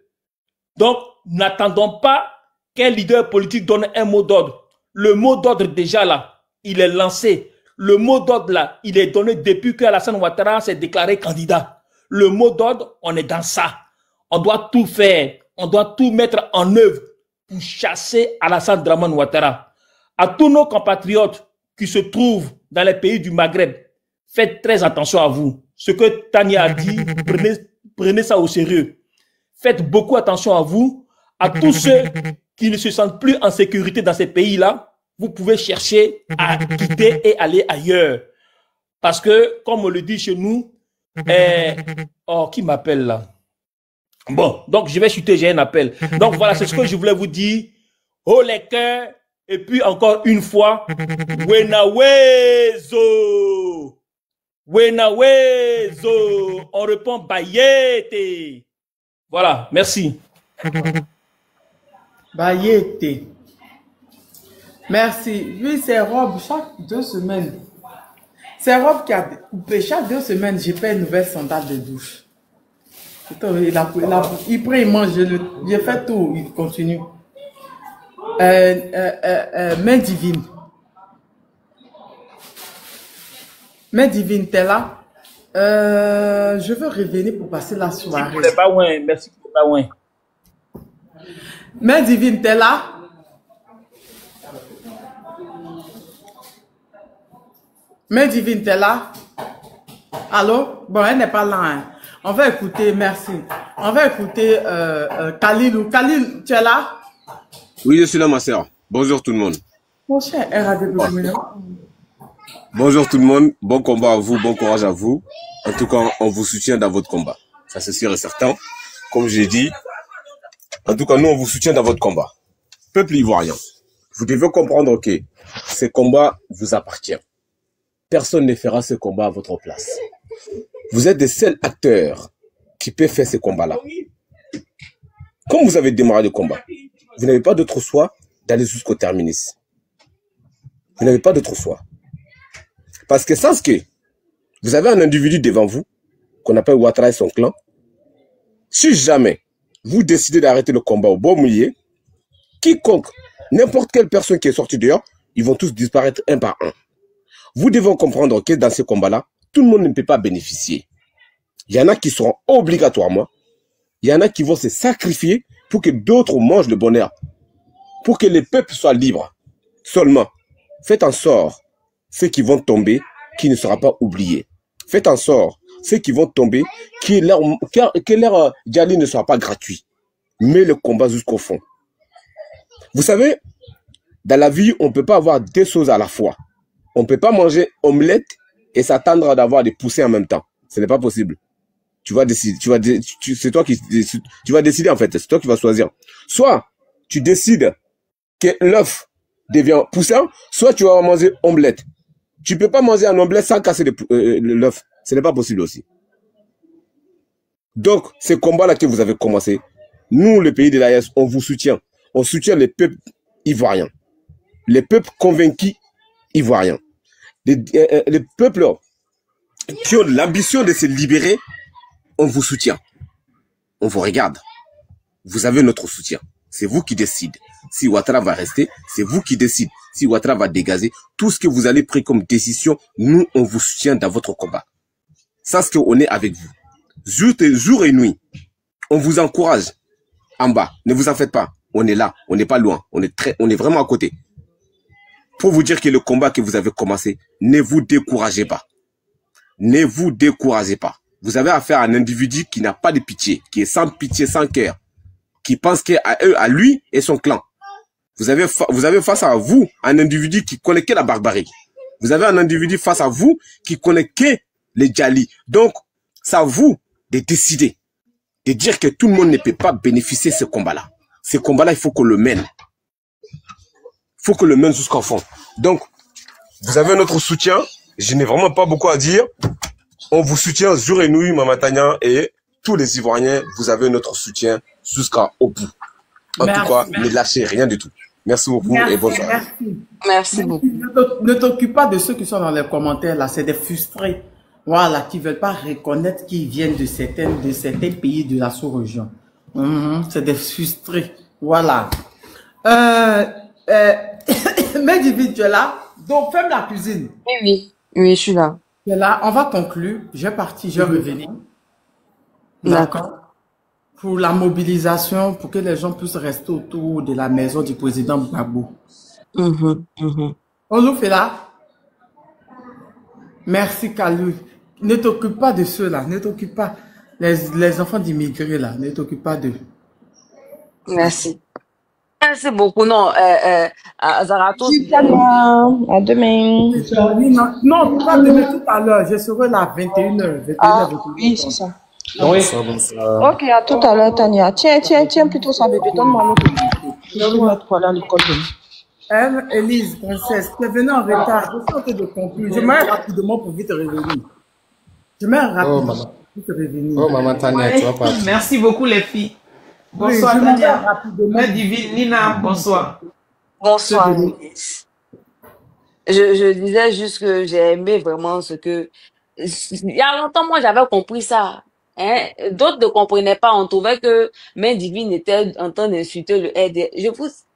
S5: Donc, n'attendons pas qu'un leader politique donne un mot d'ordre. Le mot d'ordre déjà là, il est lancé. Le mot d'ordre là, il est donné depuis que Alassane Ouattara s'est déclaré candidat. Le mot d'ordre, on est dans ça. On doit tout faire. On doit tout mettre en œuvre pour chasser Alassane Dramane Ouattara. À tous nos compatriotes qui se trouvent dans les pays du Maghreb, faites très attention à vous. Ce que Tania a dit, prenez ça au sérieux. Faites beaucoup attention à vous. À tous ceux qui ne se sentent plus en sécurité dans ces pays-là, vous pouvez chercher à quitter et aller ailleurs. Parce que, comme on le dit chez nous, oh, qui m'appelle là? Bon, donc je vais chuter, j'ai un appel. Donc voilà, c'est ce que je voulais vous dire. Oh les cœurs, et puis encore une fois, Wenawezo. Wenawezo. On répond Bayete. Voilà, merci.
S4: Bayete. Merci. Oui, c'est Rob, chaque 2 semaines. C'est Rob qui a coupé. Chaque 2 semaines, j'ai fait une nouvelle sandale de douche. Il prend, il mange, j'ai fait tout, il continue. Main divine. Main divine, t'es là? Je veux revenir pour passer la soirée.
S5: Merci pour pas loin.
S4: Main divine, t'es là? Main divine, t'es là? Allô? Bon, elle n'est pas là. Hein. On va écouter, merci. On va écouter Khalilou. Khalil, tu es là?
S6: Oui, je suis là, ma sœur. Bonjour tout le monde.
S4: Mon cher RAD.
S6: Bonjour tout le monde. Bon combat à vous, bon courage à vous. En tout cas, on vous soutient dans votre combat. Ça, c'est sûr et certain. Comme j'ai dit, en tout cas, nous, on vous soutient dans votre combat. Peuple ivoirien, vous devez comprendre que ce combat vous appartient. Personne ne fera ce combat à votre place. Vous êtes des seuls acteurs qui peuvent faire ce combat-là. Comme vous avez démarré le combat, vous n'avez pas d'autre choix d'aller jusqu'au terminus. Vous n'avez pas d'autre choix. Parce que sans que vous avez un individu devant vous, qu'on appelle Ouattara et son clan, si jamais vous décidez d'arrêter le combat au bon milieu, quiconque, n'importe quelle personne qui est sortie dehors, ils vont tous disparaître un par un. Vous devez comprendre que dans ce combat-là, tout le monde ne peut pas bénéficier. Il y en a qui seront obligatoirement, il y en a qui vont se sacrifier pour que d'autres mangent le bonheur, pour que les peuples soient libres. Seulement, faites en sorte, ceux qui vont tomber, qui ne sera pas oublié. Faites en sorte, ceux qui vont tomber, que leur dialyse ne sera pas gratuit. Mais le combat jusqu'au fond. Vous savez, dans la vie, on ne peut pas avoir deux choses à la fois. On ne peut pas manger omelette et s'attendre d'avoir des poussées en même temps. Ce n'est pas possible. Tu vas décider, c'est toi qui tu vas décider en fait, c'est toi qui vas choisir. Soit tu décides que l'œuf devient poussant, soit tu vas manger omelette. Tu ne peux pas manger un omelette sans casser l'œuf. Ce n'est pas possible aussi. Donc, ce combat-là que vous avez commencé, nous, le pays de l'AES, on vous soutient. On soutient les peuples ivoiriens. Les peuples convaincus ivoiriens. Les peuples qui ont l'ambition de se libérer, on vous soutient. On vous regarde. Vous avez notre soutien. C'est vous qui décidez. Si Ouattara va rester, c'est vous qui décidez. Si Ouattara va dégager, tout ce que vous allez prendre comme décision, nous, on vous soutient dans votre combat. Sache qu'on est avec vous. Jour et nuit. On vous encourage en bas. Ne vous en faites pas. On est là. On n'est pas loin. On est vraiment à côté. Pour vous dire que le combat que vous avez commencé, ne vous découragez pas. Ne vous découragez pas. Vous avez affaire à un individu qui n'a pas de pitié, qui est sans pitié, sans cœur, qui pense à lui et son clan. Vous avez face à vous un individu qui connaît que la barbarie. Vous avez un individu face à vous qui connaît que les djalis. Donc, c'est à vous de décider, de dire que tout le monde ne peut pas bénéficier de ce combat-là. Ce combat-là, il faut qu'on le mène. Il faut qu'on le mène jusqu'au fond. Donc, vous avez notre soutien. Je n'ai vraiment pas beaucoup à dire. On vous soutient jour et nuit, Mama Tania, et tous les Ivoiriens, vous avez notre soutien jusqu'au bout. En tout cas, ne lâchez rien du tout. Merci beaucoup et bonsoir.
S3: Merci beaucoup.
S4: Ne t'occupe pas de ceux qui sont dans les commentaires là, c'est des frustrés. Voilà, qui ne veulent pas reconnaître qu'ils viennent de certains pays de la sous-région. C'est des frustrés. Voilà. Mais David, tu es là. Donc, ferme la cuisine.
S3: Oui, je suis là.
S4: Tu es là. On va conclure. Je vais partir, je vais revenir.
S3: D'accord.
S4: Pour la mobilisation, pour que les gens puissent rester autour de la maison du président Gbagbo. On nous fait là. Merci, Kalou. Ne t'occupe pas de ceux-là. Ne t'occupe pas. Les enfants d'immigrés, là. Ne t'occupe pas d'eux.
S3: Merci. Merci beaucoup. Non, Zaratos.
S7: À demain.
S4: Non, pas demain, tout à l'heure. Je serai là à 21h.
S7: Ah, oui, c'est ça.
S1: Oui.
S7: Ok, à tout à l'heure, Tania. Tiens plutôt ça, bébé. Donne-moi l'autre. Je vais mettre pour aller à l'école demain.
S4: Élise, princesse, tu es venue en retard. Je suis en train de conclure. Je mets rapidement pour vite revenir. Je mets rapidement pour vite revenir.
S8: Oh, maman Tania, tu vas pas.
S9: Merci beaucoup, les filles. Bonsoir,
S4: oui,
S9: Tania. Mère Divine, Nina, bonsoir.
S3: Bonsoir, Élise. Je disais juste que j'ai aimé vraiment ce que... Il y a longtemps, moi, j'avais compris ça. Hein? D'autres ne comprenaient pas. On trouvait que Main Divine était en train d'insulter le RD.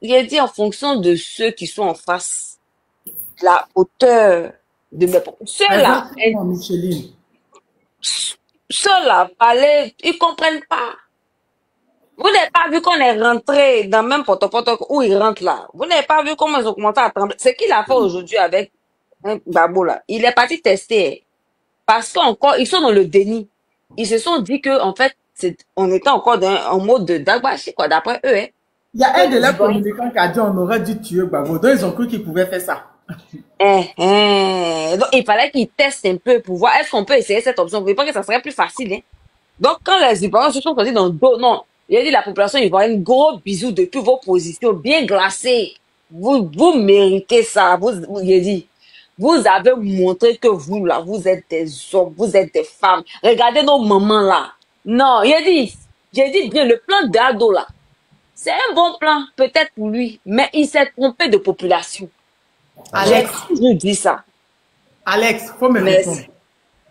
S3: J'ai dit en fonction de ceux qui sont en face, la hauteur de mes... Ceux-là, parlaient, ils ne comprennent pas. Vous n'avez pas vu qu'on est rentré dans le même porte-porte où ils rentrent là. Vous n'avez pas vu comment ils ont commencé à trembler. Ce qu'il a fait aujourd'hui avec Gbagbo là, il est parti tester. Parce qu'encore, ils sont dans le déni. ils se sont dit que, en fait, on était encore en mode d'Agbashi, quoi, d'après eux, hein.
S4: Il y a un de
S3: Que les
S4: leurs
S3: Ivoiriens.
S4: communicants qui a dit on aurait dû tuer Gbagbo. Donc, ils ont cru qu'ils pouvaient faire ça.
S3: Donc, il fallait qu'ils testent un peu pour voir est-ce qu'on peut essayer cette option. Vous voyez pas que ça serait plus facile, hein. Donc, quand les Ivoiriens se sont sentis dans le dos, non, il a dit la population ivoirienne, gros bisous depuis vos positions bien glacées. Vous méritez ça. Il a dit, vous avez montré que vous, là, vous êtes des hommes, vous êtes des femmes. Regardez nos mamans, là. Non, j'ai dit bien, le plan d'Ado, là, c'est un bon plan, peut-être pour lui, mais il s'est trompé de population. J'ai toujours dit ça.
S4: Alex, faut me
S3: Merci.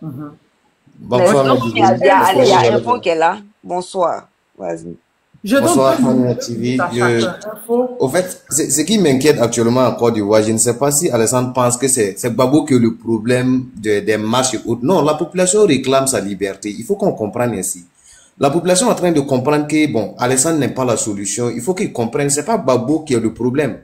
S4: répondre.
S8: Bonsoir,
S3: Donc, il y a Info qui est là. Bonsoir. Vas-y.
S8: Bonsoir, Fania TV. Au fait, ce qui m'inquiète actuellement en Côte d'Ivoire, je ne sais pas si Alessandre pense que c'est Gbagbo qui a le problème des marches et autres. Non, la population réclame sa liberté. Il faut qu'on comprenne ainsi. La population est en train de comprendre que, bon, Alessandre n'est pas la solution. Il faut qu'ils comprennent, c'est pas Gbagbo qui a le problème.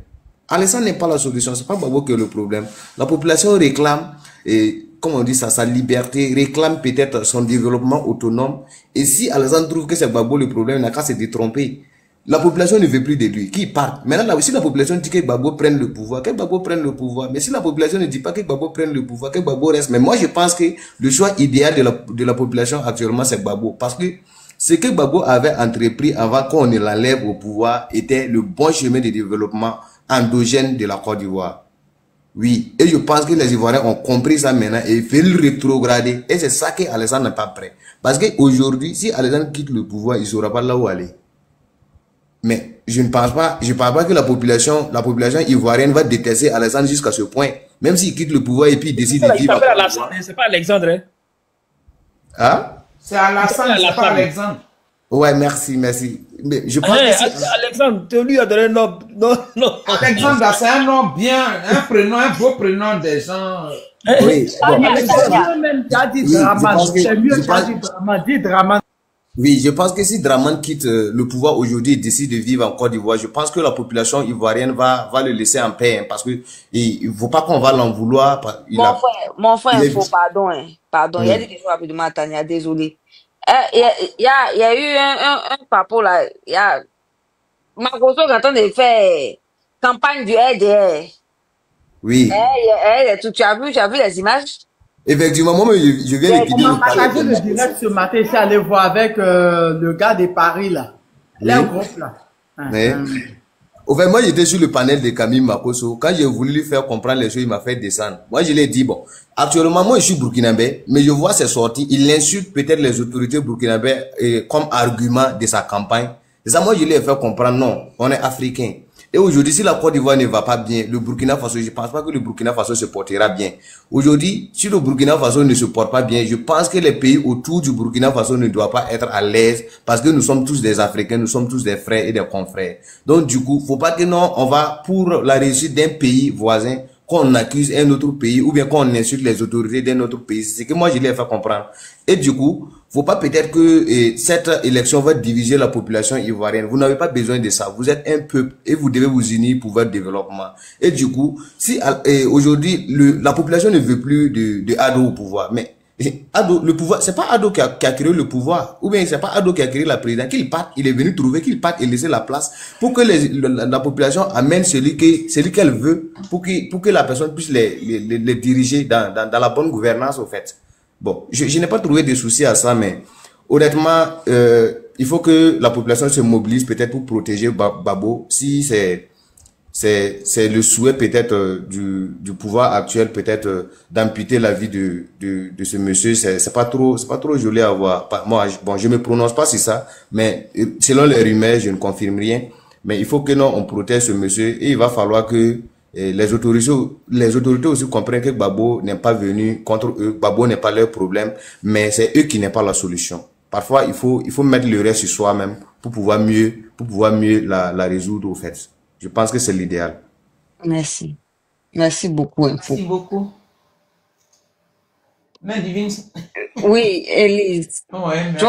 S8: Alessandre n'est pas la solution, c'est pas Gbagbo qui a le problème. La population réclame, et, comme on dit ça, sa liberté, réclame peut-être son développement autonome. Et si Alessandre trouve que c'est Gbagbo le problème, il n'a qu'à se détromper. La population ne veut plus de lui, qu'il parte. Maintenant, là, si la population dit que Gbagbo prenne le pouvoir, que Gbagbo prenne le pouvoir. Mais si la population ne dit pas que Gbagbo prenne le pouvoir, que Gbagbo reste. Mais moi, je pense que le choix idéal de la population actuellement, c'est Gbagbo. Parce que ce que Gbagbo avait entrepris avant qu'on ne l'enlève au pouvoir était le bon chemin de développement endogène de la Côte d'Ivoire. Oui, et je pense que les Ivoiriens ont compris ça maintenant et veulent le rétrograder. Et c'est ça que Alessandre n'est pas prêt. Parce qu'aujourd'hui, si Alessandre quitte le pouvoir, il ne saura pas là où aller. Mais je ne pense pas que la population ivoirienne va détester Alessandre jusqu'à ce point. Même s'il quitte le pouvoir et puis il décide de vivre.
S5: C'est pas Alexandre, hein?
S8: Hein?
S9: C'est Alassane, c'est pas Alexandre.
S8: Ouais, merci. Mais je pense que
S5: Alexandre, tu lui as donné un nom. Non.
S9: Alexandre, c'est un nom bien, un beau prénom des gens.
S8: Oui, oui, je pense que si Draman quitte le pouvoir aujourd'hui et décide de vivre en Côte d'Ivoire, je pense que la population ivoirienne va le laisser en paix, hein, parce que il ne faut pas qu'on va l'en vouloir.
S3: Mon frère, il faut pardon. Pardon, il y a des questions rapidement, Tania, désolé. Il y a eu un papo là, il y a Makoso qui est en train de faire campagne du RDR.
S8: Oui.
S3: Tu as vu les images?
S8: Effectivement, moi, je viens de
S4: On m'a partagé le direct ce matin, je suis allé voir avec le gars de Paris là.
S8: Oui.
S4: Le groupe là.
S8: Au fait, moi, j'étais sur le panel de Camille Makoso. Quand j'ai voulu lui faire comprendre les choses, il m'a fait descendre. Moi, je lui ai dit, bon, actuellement, moi, je suis burkinabé, mais je vois ses sorties. Il insulte peut-être les autorités burkinabé comme argument de sa campagne. C'est ça, moi, je lui ai fait comprendre, non, on est africain. Et aujourd'hui, si la Côte d'Ivoire ne va pas bien, le Burkina Faso, je ne pense pas que le Burkina Faso se portera bien. Aujourd'hui, si le Burkina Faso ne se porte pas bien, je pense que les pays autour du Burkina Faso ne doivent pas être à l'aise parce que nous sommes tous des Africains, nous sommes tous des frères et des confrères. Donc, du coup, faut pas que non, on va pour la réussite d'un pays voisin, qu'on accuse un autre pays ou bien qu'on insulte les autorités d'un autre pays. C'est ce que moi, je l'ai fait comprendre. Et du coup, faut pas peut-être que cette élection va diviser la population ivoirienne. Vous n'avez pas besoin de ça. Vous êtes un peuple et vous devez vous unir pour votre développement. Et du coup, si aujourd'hui, la population ne veut plus de Ado au pouvoir, mais Ado, le pouvoir, c'est pas Ado qui a créé le pouvoir, ou bien c'est pas Ado qui a créé la présidence, qu'il parte, il est venu trouver qu'il parte et laisser la place pour que la population amène celui qu'elle veut, pour que la personne puisse les diriger dans la bonne gouvernance, au fait. Bon, je n'ai pas trouvé de soucis à ça, mais honnêtement, il faut que la population se mobilise peut-être pour protéger Babo, si c'est le souhait peut-être du pouvoir actuel, peut-être d'amputer la vie de ce monsieur. C'est pas trop joli à voir. Moi, bon, je me prononce pas sur ça, mais selon les rumeurs, je ne confirme rien. Mais il faut que non, on protège ce monsieur et il va falloir que les autorités aussi comprennent que Gbagbo n'est pas venu contre eux. Gbagbo n'est pas leur problème, mais c'est eux qui n'est pas la solution. Parfois, il faut mettre le reste sur soi-même pour pouvoir mieux la résoudre, au fait. Je pense que c'est l'idéal.
S3: Merci. Merci beaucoup, Info.
S9: Merci beaucoup. Main divine.
S3: Oui, Elise.
S9: Ouais, merci.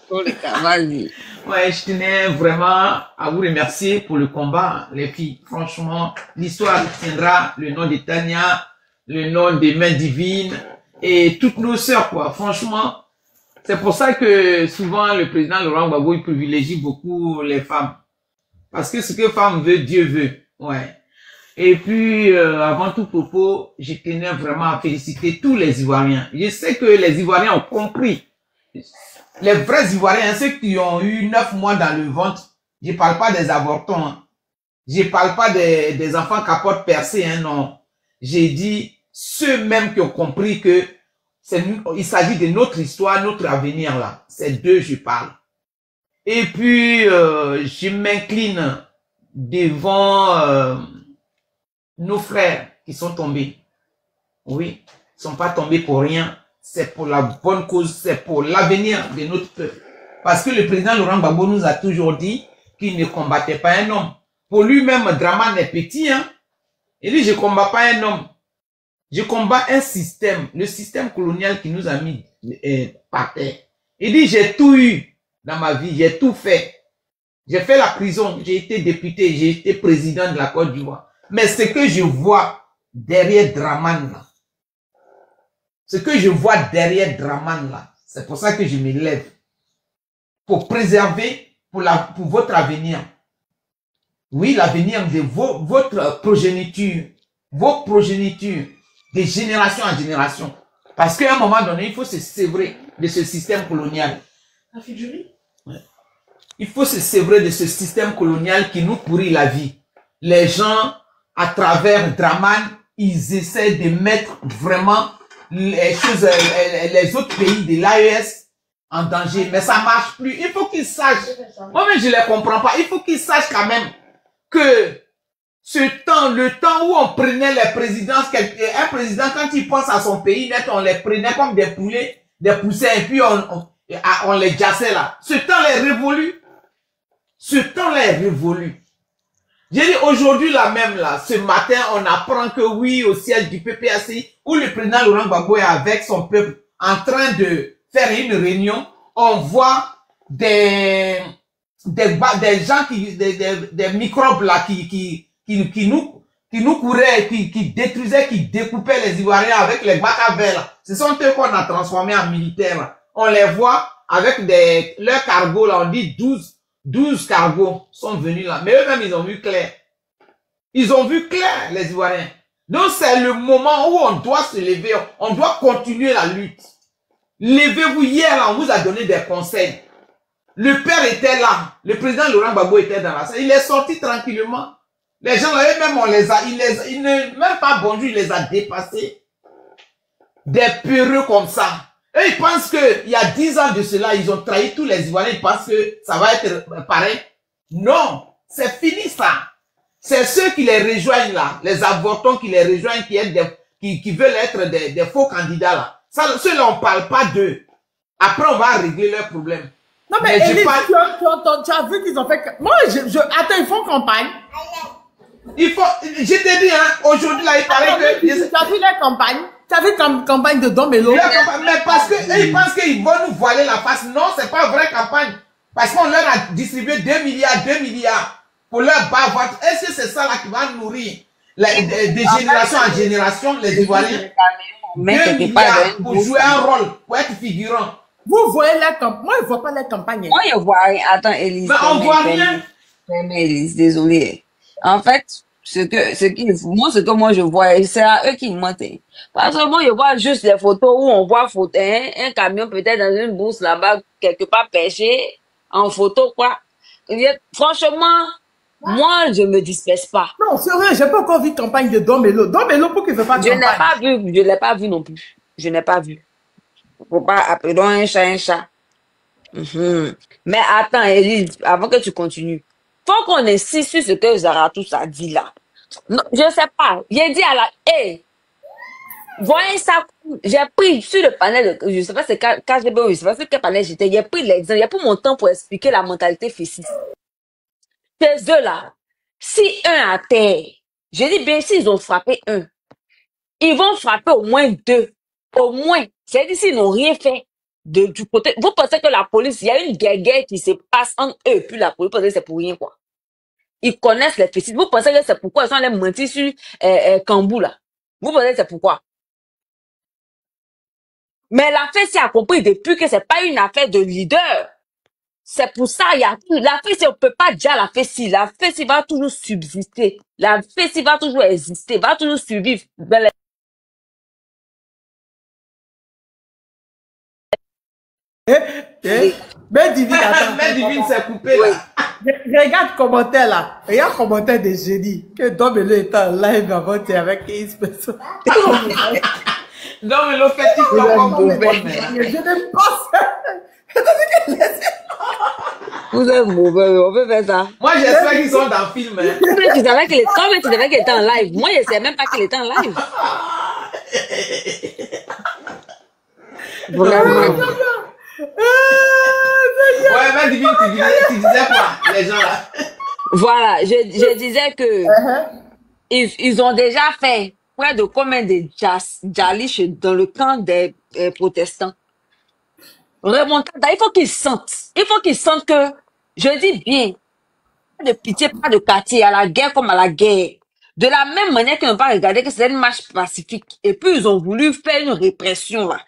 S3: Tous les gars, vas-y.
S9: Ouais, je tenais vraiment à vous remercier pour le combat, les filles. Franchement, l'histoire tiendra le nom de Tania, le nom des Mains Divines et toutes nos sœurs, quoi. Franchement, C'est pour ça que souvent le président Laurent Gbagbo il privilégie beaucoup les femmes. Parce que ce que femme veut, Dieu veut. Ouais. Et puis, avant tout propos, je tenais vraiment à féliciter tous les Ivoiriens. Je sais que les Ivoiriens ont compris. Les vrais Ivoiriens, ceux qui ont eu 9 mois dans le ventre, je parle pas des avortons. Hein. Je parle pas des enfants capotes percés, hein, non. J'ai dit ceux mêmes qui ont compris que il s'agit de notre histoire, notre avenir là. C'est d'eux je parle. Et puis, je m'incline devant nos frères qui sont tombés. Oui, ils sont pas tombés pour rien. C'est pour la bonne cause, c'est pour l'avenir de notre peuple. Parce que le président Laurent Gbagbo nous a toujours dit qu'il ne combattait pas un homme. Pour lui-même, Dramane est petit. Hein? Il dit, je ne combats pas un homme. Je combats un système, le système colonial qui nous a mis par terre. Il dit, j'ai tout eu dans ma vie, j'ai tout fait. J'ai fait la prison, j'ai été député, j'ai été président de la Côte d'Ivoire. Mais ce que je vois derrière Dramane là, ce que je vois derrière Dramane là, c'est pour ça que je me lève. Pour préserver, pour votre avenir. Oui, l'avenir de votre progéniture, vos progénitures, de génération en génération. Parce qu'à un moment donné, il faut se sévrer de ce système colonial.
S4: Ça fait du riz?
S9: Ouais. Il faut se sévrer de ce système colonial qui nous pourrit la vie. Les gens, à travers Dramane, ils essaient de mettre vraiment les choses, les autres pays de l'AES en danger. Mais ça marche plus. Il faut qu'ils sachent. Moi-même, je ne les comprends pas. Il faut qu'ils sachent quand même que le temps où on prenait les présidences, un président, quand il pense à son pays net, on les prenait comme des poulets, des poussins, et puis on les jassait là. Ce temps est révolu. Ce temps-là est révolu. J'ai dit aujourd'hui là même là, ce matin, on apprend que oui, au siège du PPAC, où le président Laurent Gbagbo est avec son peuple en train de faire une réunion, on voit des gens des microbes là qui nous couraient, qui détruisaient, qui découpaient les Ivoiriens avec les bacs à verre. Ce sont eux qu'on a transformés en militaires. On les voit avec leurs cargos là, on dit 12 cargos sont venus là. Mais eux-mêmes, ils ont vu clair. Ils ont vu clair, les Ivoiriens. Donc, c'est le moment où on doit se lever. On doit continuer la lutte. Levez-vous. Hier, là, on vous a donné des conseils. Le père était là. Le président Laurent Gbagbo était dans la salle. Il est sorti tranquillement. Les gens là, eux-mêmes, il ne même pas bonjour, il les a dépassés. Des peureux comme ça. Et ils pensent que il y a 10 ans de cela, ils ont trahi tous les Ivoiriens. Ils pensent que ça va être pareil. Non, c'est fini ça. C'est ceux qui les rejoignent là, les avortons qui les rejoignent, qui veulent être des faux candidats là. Ceux-là, on parle pas d'eux. Après, on va régler leurs problèmes.
S4: Non mais Élise, tu as vu qu'ils ont fait... Moi, attends, ils font campagne.
S9: Je t'ai dit, hein, aujourd'hui là, il paraît que...
S4: Tu as vu la campagne? Tu as vu la campagne de Dombello?
S9: Mais parce que ils pensent qu'ils vont nous voiler la face. Non, c'est pas vraie campagne. Parce qu'on leur a distribué 2 milliards pour leur bas-ventre. Est-ce que c'est ça là qui va nourrir de génération en génération les Ivoiriens? 2 milliards pour jouer un rôle, pour être figurant.
S4: Vous voyez la campagne? Moi, je ne vois pas la campagne.
S3: Moi, je vois rien. Attends, Élise.
S9: Mais on voit rien.
S3: Élise, désolée. En fait, ce que moi je vois, c'est à eux qui mentent. Parce que moi, je vois juste les photos où on voit un camion peut-être dans une bourse là-bas, quelque part pêché, en photo, quoi. Franchement, moi, je me disperse pas.
S4: Non, c'est vrai, j'ai pas encore vu campagne de Dombello. Dombello, pourquoi il ne fait pas de campagne?
S3: Je l'ai pas vu non plus. Je n'ai pas vu. Faut pas appeler un chat un chat. Mais attends, Élise, avant que tu continues, faut qu'on insiste sur ce que Zarathus a dit là. Non, je sais pas. J'ai dit à la... Hey, voyez ça, j'ai pris sur le panel, je sais pas c'est KGB ou je sais pas sur quel panel j'étais, j'ai pris l'exemple, j'ai pris mon temps pour expliquer la mentalité fessiste. Ces deux-là, si un à terre, je dis bien s'ils ont frappé un, ils vont frapper au moins deux. Au moins. C'est-à-dire s'ils n'ont rien fait du côté... Vous pensez que la police, il y a une guerre qui se passe entre eux puis la police, vous pensez que c'est pour rien, quoi. Ils connaissent les fessiers. Vous pensez que c'est pourquoi ils sont allés mentir sur Kambou, là. Vous pensez que c'est pourquoi? Mais la FESI a compris depuis que c'est pas une affaire de leader. C'est pour ça, la FESI, on peut pas dire à la FESI. La FESI va toujours subsister. La FESI va toujours exister, va toujours survivre.
S4: Mais Divine, attends.
S9: Mais Divine s'est coupé là.
S4: Regarde le commentaire là. Regarde le commentaire de génie. Que Domelo était en live avant, tu es avec 15 personnes.
S9: Non, mais le fait, il faut pas mauvais.
S4: Je n'aime pas ça.
S3: Vous êtes mauvais, on peut faire ça.
S9: Moi, j'espère qu'ils sont dans le film. Hein.
S3: Comment tu savais qu'elle était en live? Moi, je ne savais même pas qu'elle était en live. Vraiment.
S9: Ouais, mais Divine, tu disais quoi, les gens là?
S3: Voilà, je disais que ils ont déjà fait près de combien de Djalish dans le camp des protestants. Remontada, il faut qu'ils sentent que, je dis bien, pas de pitié, pas de quartier, à la guerre comme à la guerre. De la même manière qu'ils n'ont pas regardé que c'était une marche pacifique. Et puis ils ont voulu faire une répression là.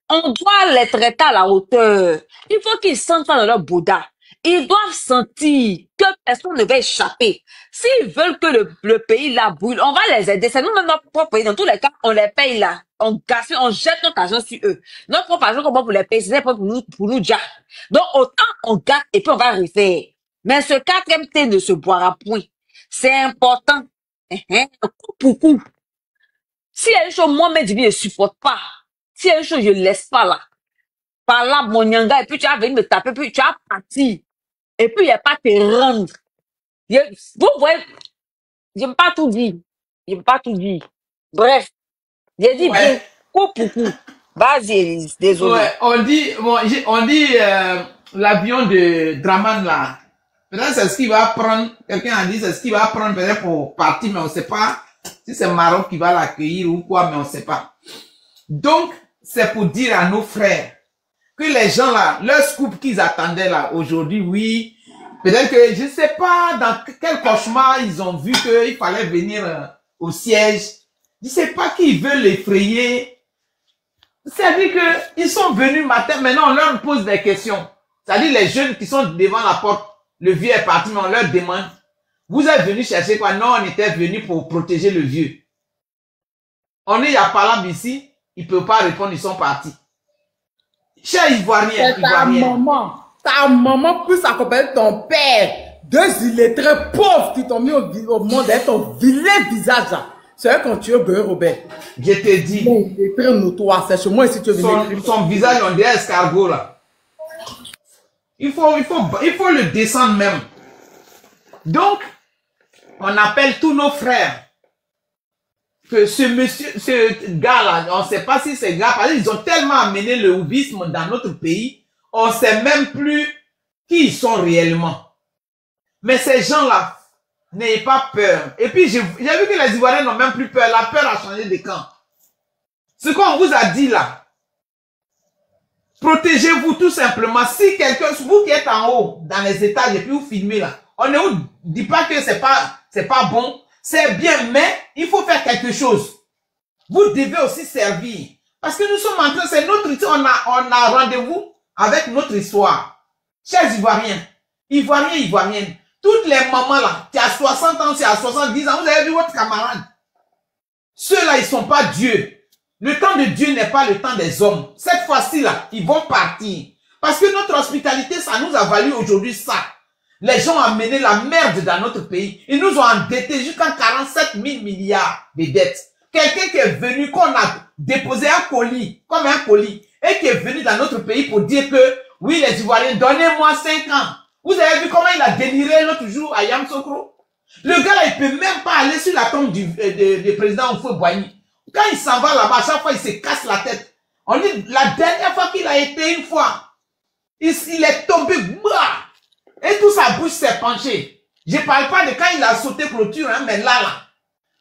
S3: On doit les traiter à la hauteur. Il faut qu'ils sentent ça dans leur Bouddha. Ils doivent sentir que personne ne va échapper. S'ils veulent que le pays là brûle, on va les aider. C'est nous-mêmes notre propre pays. Dans tous les cas, on les paye là. On gaspille, on jette notre argent sur eux. Notre propre argent, comment pour les payer, c'est pas pour nous déjà. Donc, autant on garde et puis on va refaire. Mais ce 4e thé ne se boira point. C'est important. Coup pour coup. S'il y a une chose, moi, mes ne supporte pas. S'il y a une chose, je ne laisse pas là. Par là, mon nyanga, et puis tu vas venir me taper, puis tu vas partir. Et puis, il n'y a pas te rendre. Vous voyez, je n'aime pas tout dire. Bref, j'ai dit bien, coup pour coup. Vas-y, Elise, désolé.
S9: Ouais, on dit l'avion de Draman là. Peut-être c'est ce qu'il va prendre. Quelqu'un a dit c'est ce qu'il va prendre peut-être pour partir, mais on ne sait pas si c'est Maroc qui va l'accueillir ou quoi, mais on ne sait pas. Donc, c'est pour dire à nos frères que les gens là, leur scoop qu'ils attendaient là aujourd'hui, oui, peut-être que je ne sais pas dans quel cauchemar ils ont vu qu'il fallait venir au siège. Je ne sais pas qui veut l'effrayer. C'est-à-dire qu'ils sont venus matin, maintenant on leur pose des questions. C'est-à-dire les jeunes qui sont devant la porte, le vieux est parti, mais on leur demande, vous êtes venus chercher quoi? Non, on était venus pour protéger le vieux. On est à Palam ici, ils ne peuvent pas répondre, ils sont partis. Cher Ivoirien,
S4: ta maman plus accompagner ton père. 2 illettrés pauvres qui t'ont mis au monde avec ton vilain visage là. C'est eux qu'on tue Robert.
S9: Je te dis.
S4: Il est très notoire, c'est chez moi si tu veux venir.
S9: Son visage, on dirait escargot là. Il faut le descendre même. Donc, on appelle tous nos frères. Que ce gars-là, on ne sait pas si c'est gars, parce qu'ils ont tellement amené le houbisme dans notre pays, on ne sait même plus qui ils sont réellement. Mais ces gens-là, n'ayez pas peur. Et puis, j'ai vu que les Ivoiriens n'ont même plus peur. La peur a changé de camp. Ce qu'on vous a dit là, protégez-vous tout simplement. Si quelqu'un, vous qui êtes en haut, dans les étages, et puis vous filmez là, on ne vous dit pas que c'est pas bon. C'est bien, mais il faut faire quelque chose. Vous devez aussi servir. Parce que nous sommes en train, c'est notre histoire, on a rendez-vous avec notre histoire. Chers Ivoiriens, Ivoiriennes, toutes les mamans là, qui a 60 ans, qui a 70 ans, vous avez vu votre camarade. Ceux-là, ils ne sont pas Dieu. Le temps de Dieu n'est pas le temps des hommes. Cette fois-ci là, ils vont partir. Parce que notre hospitalité, ça nous a valu aujourd'hui ça. Les gens ont amené la merde dans notre pays. Ils nous ont endettés jusqu'à 47 000 milliards de dettes. Quelqu'un qui est venu, qu'on a déposé un colis, comme un colis, et qui est venu dans notre pays pour dire que, oui, les Ivoiriens, donnez-moi 5 ans. Vous avez vu comment il a déliré l'autre jour à Yamoussoukro? Le gars là, il peut même pas aller sur la tombe du président Houphouët-Boigny. Quand il s'en va là-bas, à chaque fois, il se casse la tête. On dit, la dernière fois qu'il a été une fois, il est tombé, bah! Et tout sa bouche s'est penchée. Je parle pas de quand il a sauté clôture, hein, mais là.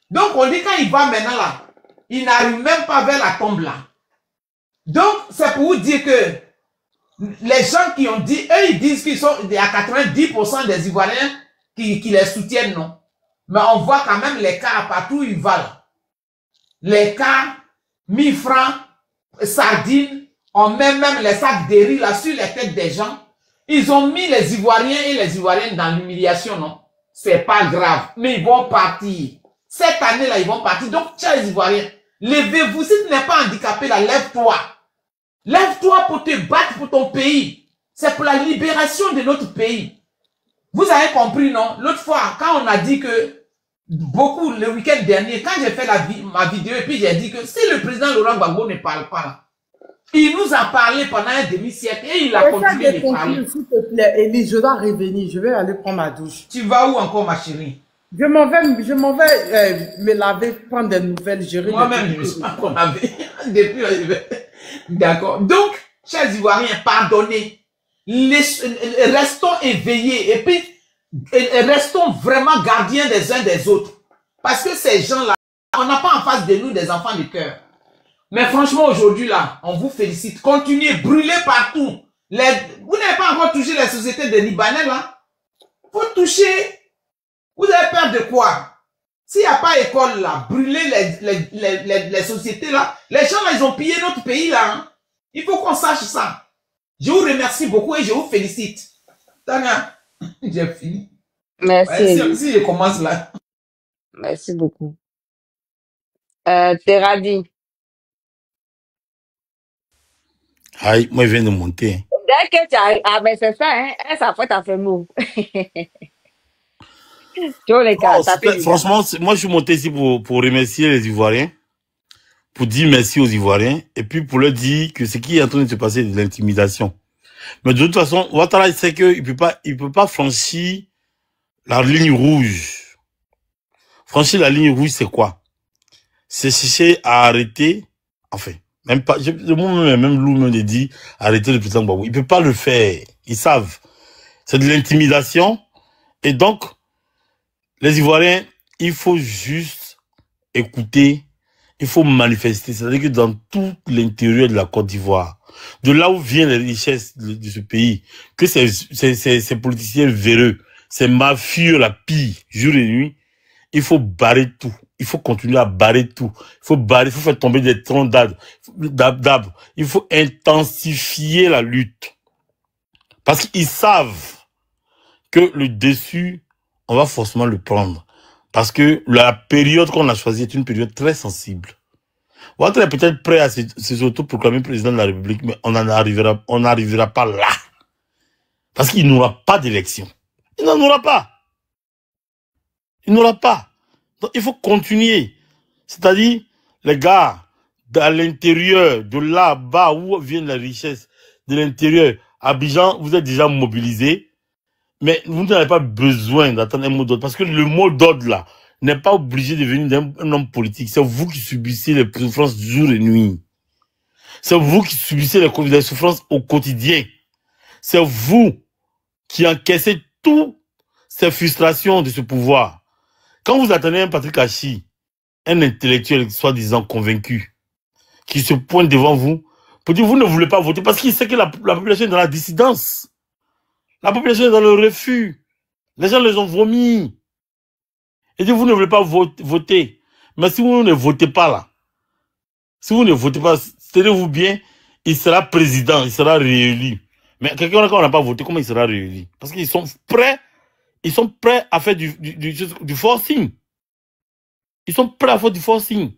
S9: Donc, on dit quand il va maintenant là, il n'arrive même pas vers la tombe là. Donc, c'est pour vous dire que les gens qui ont dit, eux, ils disent qu'ils sont, il y a 90% des Ivoiriens qui les soutiennent, non. Mais on voit quand même les cas partout où ils vont. Les cas, 1000 francs, sardines, On met même les sacs de riz là sur les têtes des gens. Ils ont mis les Ivoiriens et les Ivoiriennes dans l'humiliation, non? C'est pas grave, mais ils vont partir. Cette année-là, ils vont partir. Donc, chers Ivoiriens, levez-vous. Si tu n'es pas handicapé, là, lève-toi. Lève-toi pour te battre pour ton pays. C'est pour la libération de notre pays. Vous avez compris, non? L'autre fois, quand on a dit que beaucoup, le week-end dernier, quand j'ai fait ma vidéo et puis j'ai dit que si le président Laurent Gbagbo ne parle pas, là, il nous a parlé pendant un demi-siècle et il a continué de parler.
S4: S'il te plaît, Elie, je dois revenir. Je vais aller prendre ma douche.
S9: Tu vas où encore, ma chérie?
S4: Je m'en vais me laver, prendre des nouvelles, gérer.
S9: Moi-même, je me suis pas encore lavé. Depuis, d'accord. Donc, chers Ivoiriens, pardonnez. Restons éveillés et puis restons vraiment gardiens des uns des autres. Parce que ces gens-là, on n'a pas en face de nous des enfants de cœur. Mais franchement, aujourd'hui, là, on vous félicite. Continuez, brûlez partout. Vous n'avez pas encore touché les sociétés de Libanais, là. Faut toucher. Vous avez peur de quoi? S'il n'y a pas école, là, brûlez les sociétés, là. Les gens, là, ils ont pillé notre pays, là. Hein. Il faut qu'on sache ça. Je vous remercie beaucoup et je vous félicite. Tania, j'ai fini.
S3: Merci.
S9: Ouais, si je commence là.
S3: Merci beaucoup. T'es ravi.
S10: Aïe, moi, je viens de monter.
S3: Dès que tu arrives, ah, mais c'est ça, hein. Ça fait, t'as fait mot.
S10: Franchement, moi, je suis monté ici pour remercier les Ivoiriens, pour dire merci aux Ivoiriens, et puis pour leur dire que ce qui est en train de se passer, c'est de l'intimidation. Mais de toute façon, Ouattara, il sait qu'il peut pas franchir la ligne rouge. Franchir la ligne rouge, c'est quoi? C'est chercher à arrêter, enfin, même pas, même Lou me dit, arrêter le président Gbagbo. Il peut pas le faire. Ils savent. C'est de l'intimidation. Et donc, les Ivoiriens, il faut juste écouter, il faut manifester. C'est-à-dire que dans tout l'intérieur de la Côte d'Ivoire, de là où viennent les richesses de ce pays, que ces politiciens véreux, ces mafieux la pire, jour et nuit, il faut barrer tout. Il faut continuer à barrer tout. Il faut faire tomber des troncs d'arbres. Il faut intensifier la lutte. Parce qu'ils savent que le dessus, on va forcément le prendre. Parce que la période qu'on a choisie est une période très sensible. Ouattara est peut-être prêt à se autoproclamer président de la République, mais on n'arrivera pas là. Parce qu'il n'aura pas d'élection. Il n'en aura pas. Il n'aura pas. Donc il faut continuer. C'est-à-dire, les gars, à l'intérieur, de là-bas où viennent les richesses, de l'intérieur, Abidjan, vous êtes déjà mobilisés. Mais vous n'avez pas besoin d'attendre un mot d'ordre. Parce que le mot d'ordre, là, n'est pas obligé de venir d'un homme politique. C'est vous qui subissez les souffrances jour et nuit. C'est vous qui subissez les souffrances au quotidien. C'est vous qui encaissez toutes ces frustrations de ce pouvoir. Quand vous attendez un Patrick Achi, un intellectuel soi-disant convaincu, qui se pointe devant vous, pour dire vous ne voulez pas voter, parce qu'il sait que la population est dans la dissidence. La population est dans le refus. Les gens les ont vomis. Et dit, vous ne voulez pas voter. Mais si vous ne votez pas là, si vous ne votez pas, tenez-vous bien, il sera président, il sera réélu. Mais quelqu'un quand on n'a pas voté, comment il sera réélu? Parce qu'ils sont prêts à faire du forcing. Ils sont prêts à faire du forcing.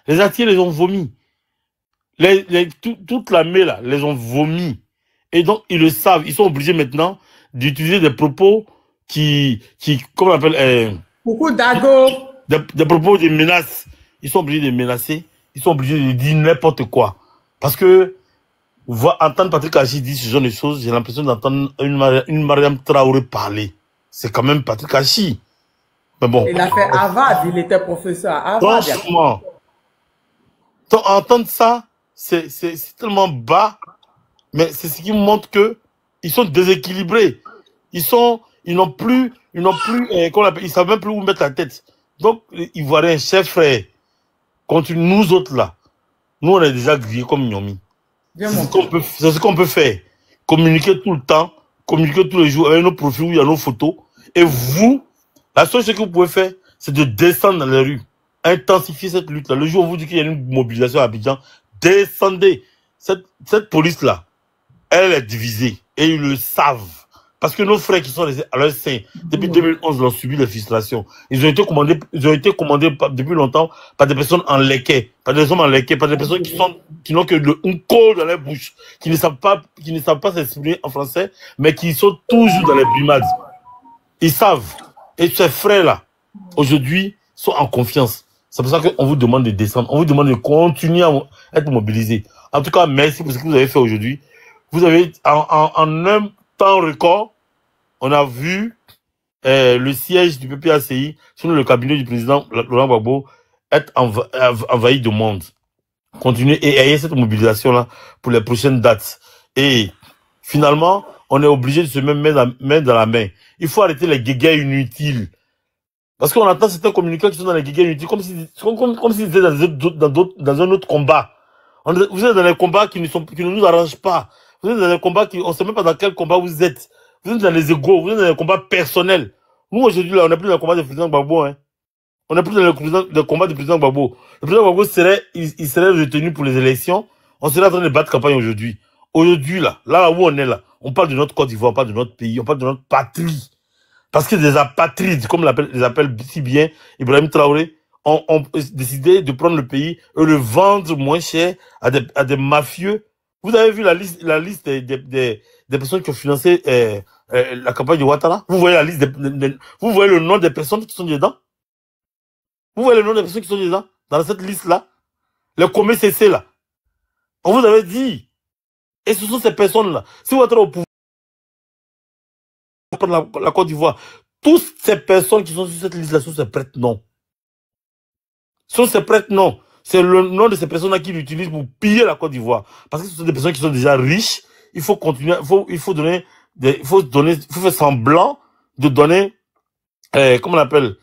S10: Les Atiers les ont vomis. Toute l'armée là, les ont vomis. Et donc, ils le savent. Ils sont obligés maintenant d'utiliser des propos comment on appelle,
S4: beaucoup d'ago.
S10: Des propos de menaces. Ils sont obligés de menacer. Ils sont obligés de dire n'importe quoi. Parce que, entendre Patrick Achi dire ce genre de choses, j'ai l'impression d'entendre une Mariam Traoré parler. C'est quand même Patrick Achi. Mais bon.
S4: Il a fait Harvard, il était professeur à Harvard.
S10: Franchement. Donc, entendre ça, c'est tellement bas. Mais c'est ce qui montre que ils sont déséquilibrés. Ils n'ont plus, ils savent même plus où mettre la tête. Donc, les Ivoiriens, chers frères, contre nous autres là, nous on est déjà grillés comme Nyomi. C'est ce qu'on peut faire. Communiquer tout le temps, communiquer tous les jours avec nos profils où il y a nos photos. Et vous, la seule chose que vous pouvez faire, c'est de descendre dans les rues. Intensifier cette lutte là. Le jour où vous dites qu'il y a une mobilisation à Abidjan, descendez. cette police-là, elle est divisée. Et ils le savent. Parce que nos frères qui sont à leur sein, depuis 2011, ont subi des frustrations. Ils ont été commandés depuis longtemps par des personnes en leket, par des hommes en leket, par des personnes qui n'ont que un col dans leur bouche, qui ne savent pas s'exprimer en français, mais qui sont toujours dans les brimades. Ils savent. Et ces frères-là, aujourd'hui, sont en confiance. C'est pour ça qu'on vous demande de descendre. On vous demande de continuer à être mobilisés. En tout cas, merci pour ce que vous avez fait aujourd'hui. Vous avez, en un temps record, on a vu le siège du PPACI sur le cabinet du président Laurent Gbagbo être envahi de monde. Continuez et ayez cette mobilisation-là pour les prochaines dates. Et finalement, on est obligé de se mettre main dans la main. Il faut arrêter les guéguerres inutiles. Parce qu'on entend certains communicants qui sont dans les guéguerres inutiles comme s'ils étaient dans un autre combat. Vous êtes dans les combats qui ne nous arrangent pas. Vous êtes dans les combats on ne sait même pas dans quel combat vous êtes. Vous êtes dans les égos, vous êtes dans les combats personnels. Nous, aujourd'hui, là, on n'est plus dans le combat du président Gbagbo, hein. On n'est plus dans le combat du président Gbagbo. Le président Gbagbo il serait retenu pour les élections. On serait en train de battre campagne aujourd'hui. Aujourd'hui, là où on est là, on parle de notre Côte d'Ivoire, on parle de notre pays, on parle de notre patrie. Parce que des apatrides, comme les appelle si bien Ibrahim Traoré, ont décidé de prendre le pays et le vendre moins cher à des mafieux. Vous avez vu la liste des personnes qui ont financé la campagne de Ouattara? Vous voyez la liste vous voyez le nom des personnes qui sont dedans? Vous voyez le nom des personnes qui sont dedans? Dans cette liste-là? Le commerce CC là. On vous avait dit. Et ce sont ces personnes-là. Si Ouattara au pouvoir, la Côte d'Ivoire, toutes ces personnes qui sont sur cette liste-là sont ces prêtres non. Sont ces prêtres non. C'est le nom de ces personnes-là qui l'utilisent pour piller la Côte d'Ivoire. Parce que ce sont des personnes qui sont déjà riches. Il faut continuer, il faut faire semblant de donner, comment on appelle,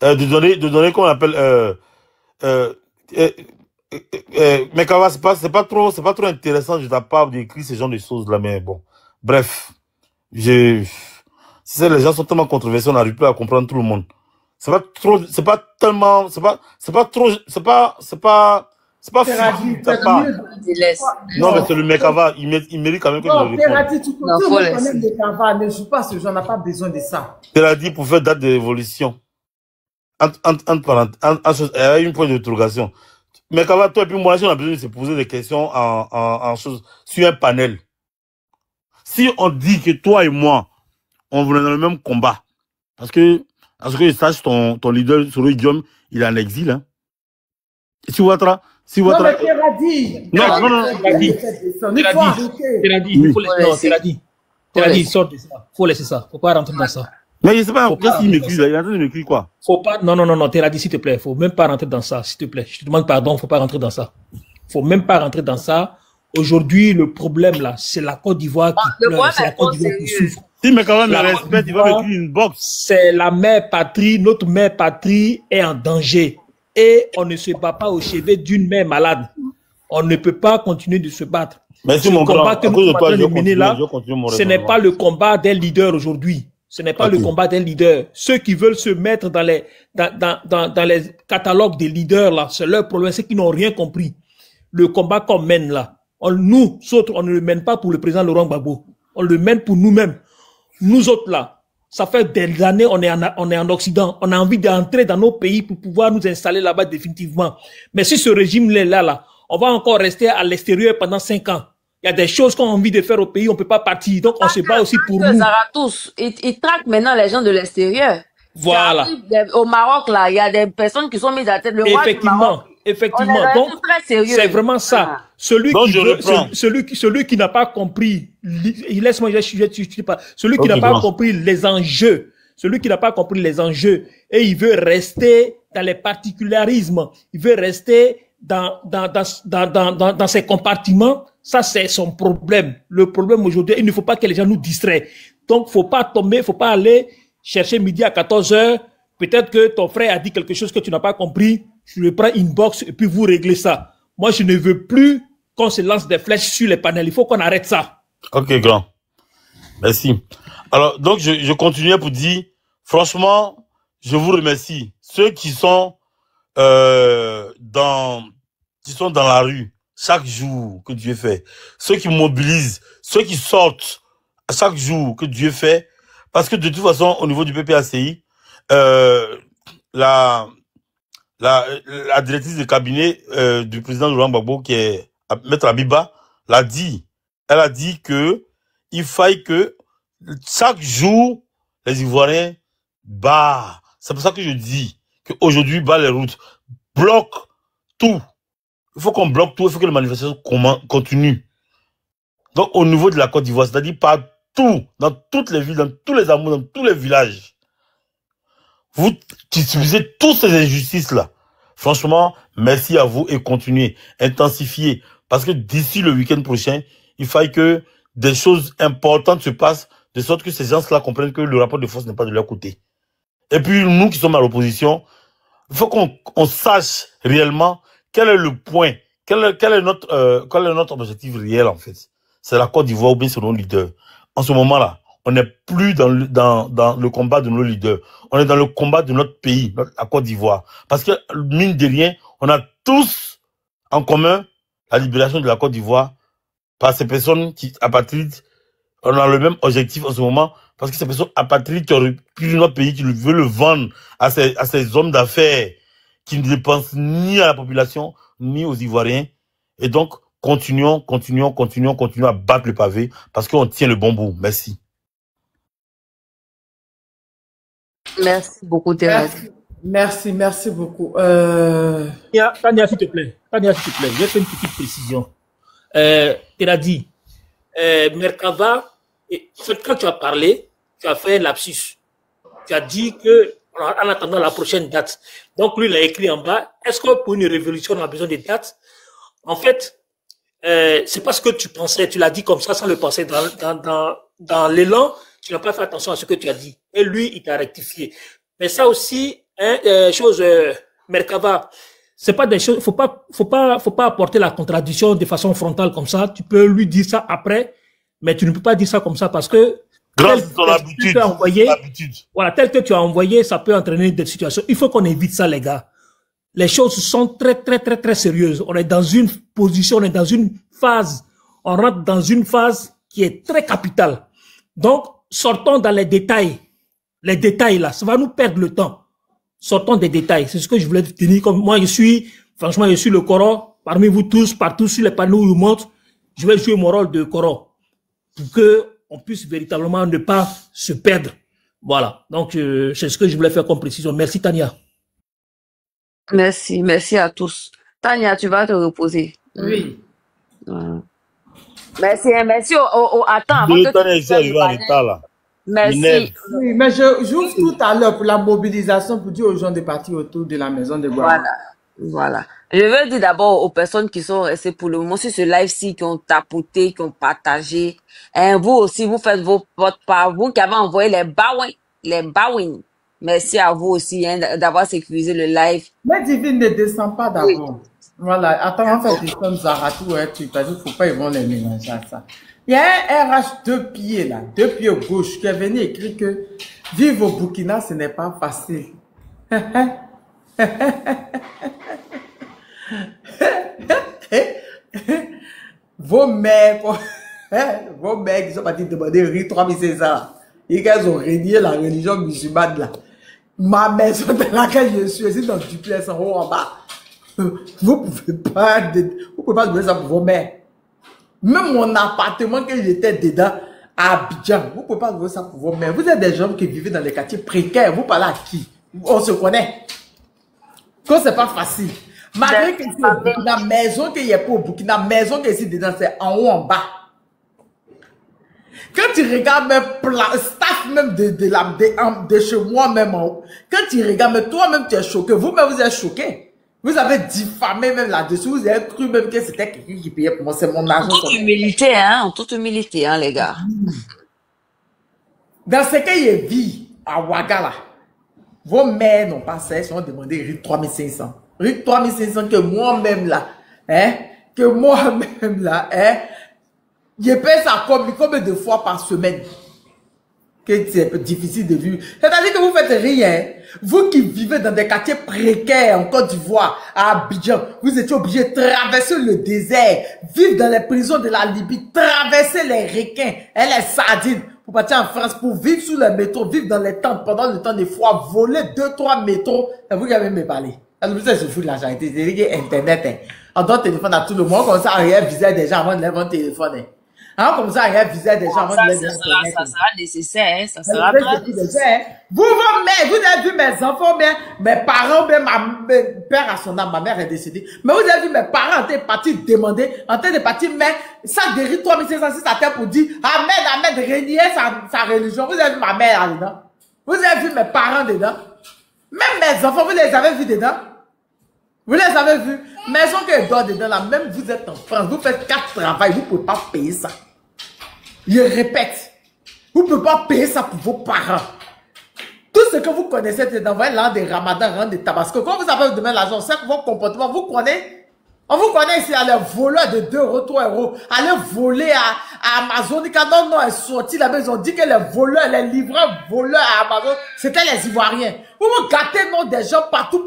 S10: de donner, comment on appelle, mais quand même, c'est pas trop intéressant de ta part d'écrire ce genre de choses là, mais bon. Bref. Les gens sont tellement controversés, on n'arrive plus à comprendre tout le monde. C'est pas fou, ta part. Non, mais c'est le Mekava, il mérite quand même que je le réponde.
S4: Tu connais le Mekava, ne joue pas ce genre, on n'a pas besoin de ça.
S10: T'as dit pour faire date d'évolution. Une point d'interrogation. Mekava, toi et puis moi, si on a besoin de se poser des questions sur un panel. Si on dit que toi et moi, on voulait dans le même combat, parce que je sache, ton leader, Soro Guillaume, il est en exil, hein. Si Ouattara...
S4: Non, mais Teradi.
S10: Non.
S5: Teradi, sort de ça. Faut laisser ça. Faut pas rentrer dans ça.
S10: Mais je sais pas, qu'est-ce qu'il m'écrit là? Il est en train de m'écrire quoi?
S5: Faut pas, non, Teradi, s'il te plaît. Faut même pas rentrer dans ça, s'il te plaît. Je te demande pardon, faut pas rentrer dans ça. Faut même pas rentrer dans ça. Aujourd'hui, le problème là, c'est la Côte d'Ivoire qui pleure, c'est la Côte d'Ivoire qui souffre.
S10: Si, mais quand même, la respect, il va m'écrire une box.
S5: C'est la mère patrie, notre mère patrie est en danger. Et on ne se bat pas au chevet d'une mère malade. On ne peut pas continuer de se battre.
S10: Merci,
S5: mon combat que nous sommes en train de mener là,
S10: ce
S5: n'est pas le combat d'un leader aujourd'hui. Ce n'est pas le combat d'un leader. Ceux qui veulent se mettre dans les catalogues des leaders là, c'est leur problème, c'est qu'ils n'ont rien compris. Le combat qu'on mène là, nous autres, on ne le mène pas pour le président Laurent Gbagbo. On le mène pour nous-mêmes. Nous autres là, ça fait des années on est en Occident. On a envie d'entrer dans nos pays pour pouvoir nous installer là-bas définitivement. Mais si ce régime-là, on va encore rester à l'extérieur pendant 5 ans. Il y a des choses qu'on a envie de faire au pays, on ne peut pas partir. Donc, on se bat aussi pour nous.
S3: Ils traquent maintenant les gens de l'extérieur.
S5: Voilà.
S3: Au Maroc, là, il y a des personnes qui sont mises à la tête.
S5: Effectivement. Donc, c'est vraiment ça. Celui qui n'a pas compris, laisse-moi, celui qui n'a pas compris les enjeux, et il veut rester dans les particularismes, il veut rester dans ses compartiments, ça c'est son problème. Le problème aujourd'hui, il ne faut pas que les gens nous distraient. Donc, faut pas aller chercher midi à 14h, peut-être que ton frère a dit quelque chose que tu n'as pas compris, je le prends inbox et puis vous réglez ça. Moi, je ne veux plus qu'on se lance des flèches sur les panels. Il faut qu'on arrête ça.
S10: Ok, grand. Merci. Alors, donc, je continuais pour dire, franchement, je vous remercie. Ceux qui sont qui sont dans la rue chaque jour que Dieu fait, ceux qui mobilisent, ceux qui sortent à chaque jour que Dieu fait, parce que de toute façon, au niveau du PPACI, la directrice de cabinet du président Laurent Gbagbo, qui est Maître Abiba, l'a dit. Elle a dit que il faille que chaque jour, les Ivoiriens barrent. C'est pour ça que je dis qu'aujourd'hui, barrent les routes, bloquent tout. Il faut qu'on bloque tout, il faut que les manifestations continuent. Donc, au niveau de la Côte d'Ivoire, c'est-à-dire partout, dans toutes les villes, dans tous les hameaux, dans tous les villages, vous utilisez toutes ces injustices-là. Franchement, merci à vous et continuez, intensifiez. Parce que d'ici le week-end prochain, il faille que des choses importantes se passent, de sorte que ces gens-là comprennent que le rapport de force n'est pas de leur côté. Et puis, nous qui sommes à l'opposition, il faut qu'on sache réellement quel est le point, quel est notre objectif réel, en fait. C'est la Côte d'Ivoire ou bien c'est nos leaders. En ce moment-là, on n'est plus dans le combat de nos leaders. On est dans le combat de notre pays, la Côte d'Ivoire. Parce que, mine de rien, on a tous en commun la libération de la Côte d'Ivoire par ces personnes apatrides. On a le même objectif en ce moment parce que ces personnes apatrides qui ont repris notre pays, qui veulent le vendre à ces hommes d'affaires qui ne dépensent ni à la population, ni aux Ivoiriens. Et donc, continuons à battre le pavé parce qu'on tient le bon bout. Merci.
S3: Merci beaucoup, Thérèse.
S4: Merci beaucoup.
S5: Tania, s'il te plaît. J'ai fait une petite précision. Tu as dit, Merkava, en fait, quand tu as parlé, tu as fait un lapsus. Tu as dit que, en attendant la prochaine date. Donc, lui, il a écrit en bas, est-ce que pour une révolution, on a besoin de dates? En fait, c'est pas ce que tu pensais. Tu l'as dit comme ça, sans le penser. Dans l'élan, tu n'as pas fait attention à ce que tu as dit. Et lui, il t'a rectifié. Mais ça aussi, Merkava, c'est pas des choses, faut pas apporter la contradiction de façon frontale comme ça. Tu peux lui dire ça après, mais tu ne peux pas dire ça comme ça parce que
S10: grâce à ton habitude,
S5: voilà, tel que tu as envoyé, ça peut entraîner des situations. Il faut qu'on évite ça, les gars. Les choses sont très sérieuses. On est dans une position, on est dans une phase, on rentre dans une phase qui est très capitale. Donc, sortons dans les détails. Les détails là, ça va nous perdre le temps. Sortons des détails. C'est ce que je voulais te dire. Comme moi, franchement, je suis le Coran. Parmi vous tous, partout sur les panneaux où je monte, je vais jouer mon rôle de Coran. Pour que on puisse véritablement ne pas se perdre. Voilà. Donc, c'est ce que je voulais faire comme précision. Merci, Tania.
S3: Merci à tous. Tania, tu vas te reposer.
S4: Oui.
S3: Merci. Attends, avant que tu merci.
S4: Oui, mais j'ouvre tout à l'heure pour la mobilisation pour dire aux gens de partir autour de la maison de Guadeloupe.
S3: Voilà. Je veux dire d'abord aux personnes qui sont restées pour le moment sur ce live-ci, qui ont tapoté, qui ont partagé. Vous aussi, vous faites votre part. Vous qui avez envoyé les bawins. Merci à vous aussi d'avoir sécurisé le live.
S4: Mais Divine ne descend pas d'abord. Oui. Voilà. Attends, en fait, ils sont Zaratou, parce qu'il ne faut pas, ils vont les mélanger à ça. Il y a un RH 2 pieds là, 2 pieds gauche, qui est venu écrire que vivre au Burkina, ce n'est pas facile. Vos mères qui sont partis demander riz 3500, et qu'ils ont régné la religion musulmane là. Ma maison dans laquelle je suis, c'est dans du place en haut en bas. Vous pouvez pas donner ça pour vos mères. Même mon appartement que j'étais dedans à Abidjan, vous ne pouvez pas donner ça pour vos mères. Vous êtes des gens qui vivent dans les quartiers précaires. Vous parlez à qui? On se connaît. Que c'est pas facile. Malgré que c'est au Burkina, maison qu'il n'y a pas au Burkina, maison qui est ici dedans, c'est en haut, en bas. Quand tu regardes même staff même de chez moi même en haut, quand tu regardes, mais toi-même tu es choqué, vous-même vous êtes choqué. Vous avez diffamé même là-dessus, vous avez cru même que c'était quelqu'un qui payait pour moi, c'est mon argent.
S3: En toute humilité, les gars.
S4: Dans ce cas, il vit à Ouagala. Vos mères n'ont pas ça, ils ont demandé RIC 3500. RIC 3500 que moi-même là, je paye ça combien de fois par semaine? que c'est difficile de vivre. C'est-à-dire que vous faites rien. Vous qui vivez dans des quartiers précaires en Côte d'Ivoire, à Abidjan, vous étiez obligé de traverser le désert, vivre dans les prisons de la Libye, traverser les requins et les sardines pour partir en France, pour vivre sous les métros, vivre dans les tentes pendant le temps des froids, voler 2-3 métros. C'est vous qui avez me parlé. Ça se fout de l'argent. C'est Internet. Hein. On donne téléphone à tout le monde, comme ça, rien visait des gens avant de lever un téléphone. Hein. Hein, comme ça, rien visait des gens avant de lever un téléphone.
S3: Ça sera nécessaire, hein. Ça sera très nécessaire.
S4: Vous avez vu mes enfants, mes parents, ma père à son âme, ma mère est décédée. Mais vous avez vu mes parents en train de partir demander, en train de partir, mais ça dérive 3506 à terre pour dire, Ahmed, renier sa religion. Vous avez vu ma mère là-dedans. Vous avez vu mes parents dedans. Même mes enfants, vous les avez vus dedans. Vous les avez vus. Maison que dort dedans là, même vous êtes en France, vous faites 4 travails, vous ne pouvez pas payer ça. Je répète, vous ne pouvez pas payer ça pour vos parents. Tout ce que vous connaissez, c'est d'envoyer l'an des Ramadan, l'an des Tabasco. Quand vous avez demain l'argent, c'est que vos comportements, vous connaissez. On vous connaît ici, aller voler de 2 euros, 3 euros, aller voler à Amazon. Quand non, est sorti là-bas, ils ont dit que les voleurs, les livreurs voleurs à Amazon, c'était les Ivoiriens. Vous vous gâtez non des gens partout.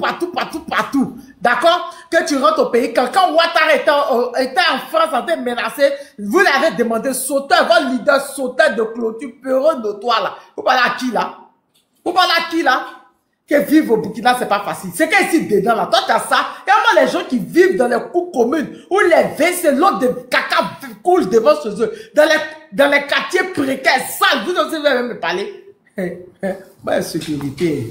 S4: D'accord? Que tu rentres au pays. Quand Ouattara était en France en train de menacer, vous l'avez demandé, sauteur, votre leader sauteur de clôture, peureux de toi là. Vous parlez à qui là? Vous parlez à qui là? Que vivre au Burkina, c'est pas facile. C'est qu'ici dedans là, toi tu as ça. Et moi les gens qui vivent dans les cours communes, où les WC, l'eau de caca coule devant chez eux, dans les quartiers précaires, sales, vous aussi vous allez me parler. Bah, sécurité.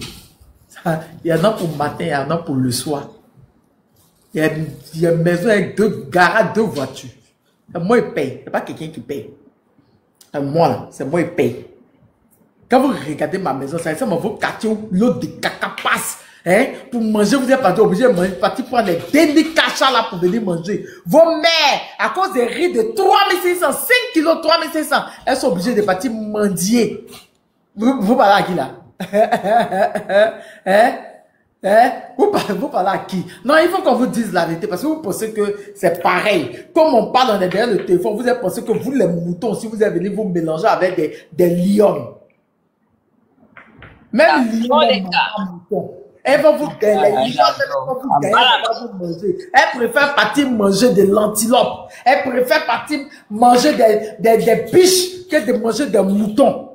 S4: Il y en a pour le matin, il y en a pour le soir. Il y a une maison avec 2 garages, 2 voitures. Moi, je paye. C'est pas quelqu'un qui paye. Moi, là, c'est moi qui paye. Quand vous regardez ma maison, ça ressemble à vos quartiers où l'eau de caca passe. Hein? Pour manger, vous êtes pas obligé de manger, partir prendre les délicachats là pour venir manger. Vos mères, à cause des riz de 3500, 5 kilos, 3500, elles sont obligées de partir mendier. Vous parlez à qui là? Vous parlez à qui? Non, il faut qu'on vous dise la vérité parce que vous pensez que c'est pareil. Comme on parle derrière le téléphone, vous avez pensé que vous, les moutons, si vous avez venu vous mélanger avec des lions. Même les lions, elles vont vous gagner. Elles préfèrent partir manger de l'antilope. Elles préfèrent partir manger des biches que de manger des moutons.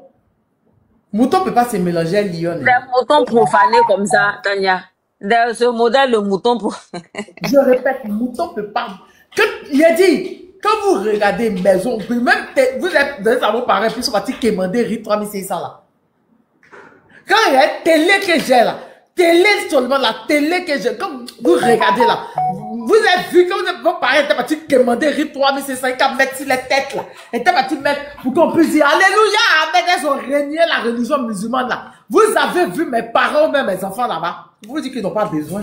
S4: Mouton ne peut pas se mélanger à lion.
S3: Des moutons profanés comme ça, Tania. Ce modèle de mouton profané.
S4: Je répète, mouton ne peut pas. Il a dit, quand vous regardez maison, même vous êtes dans vos parents, puis ils sont partis commander riz 3500 là. Quand il y a une télé que j'ai là, télé seulement la télé que j'ai, comme vous regardez là, vous avez vu que vos parents étaient partis commander riz 3500, ils ont mettre sur les têtes là. Ils étaient partis mettre pour qu'on puisse dire Alléluia, Amen, elles ont régné la religion musulmane là. Vous avez vu mes parents ou même mes enfants là-bas. Vous dites qu'ils n'ont pas besoin.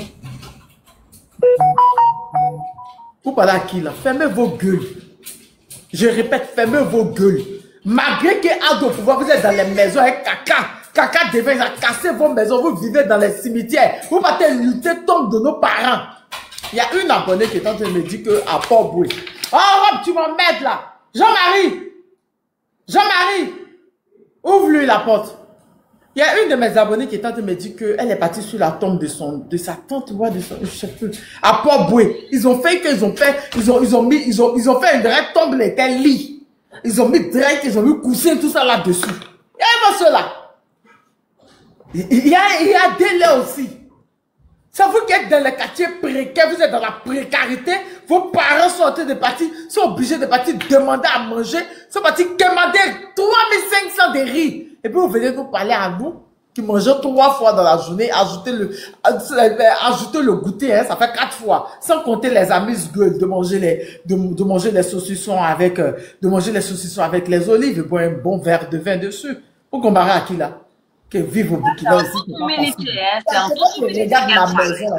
S4: Vous parlez à qui là? Fermez vos gueules. Je répète, fermez vos gueules. Malgré qu'il y ait au pouvoir, vous êtes dans les maisons avec caca. Caca devait casser vos maisons, vous vivez dans les cimetières. Vous partez lutter tombe de nos parents. Il y a une abonnée qui est en train de me dire que à Port-Boué. Oh Rob, tu m'emmènes là. Jean-Marie, ouvre-lui la porte. Il y a une de mes abonnées qui est en train de me dire qu'elle est partie sur la tombe de sa tante, je sais plus, à Port-Boué. Ils ont fait qu'ils ont fait, ils ont fait une vraie tombe, elle était lit. Ils ont mis direct, ils ont mis coussin, tout ça là-dessus. Il y a cela. Il y a des là aussi. Ça vous qui êtes dans les quartiers précaires, vous êtes dans la précarité, vos parents sont en train de partir, sont obligés de partir demander à manger, sont partis commander 3500 de riz. Et puis vous venez nous parler à nous, qui mangez 3 fois dans la journée, ajoutez le goûter, hein, ça fait 4 fois. Sans compter les amuse-gueules de manger les saucissons avec, les olives et boire un bon verre de vin dessus. Vous comparez à qui là? Que vivre au Burkina aussi. Regarde ma maison.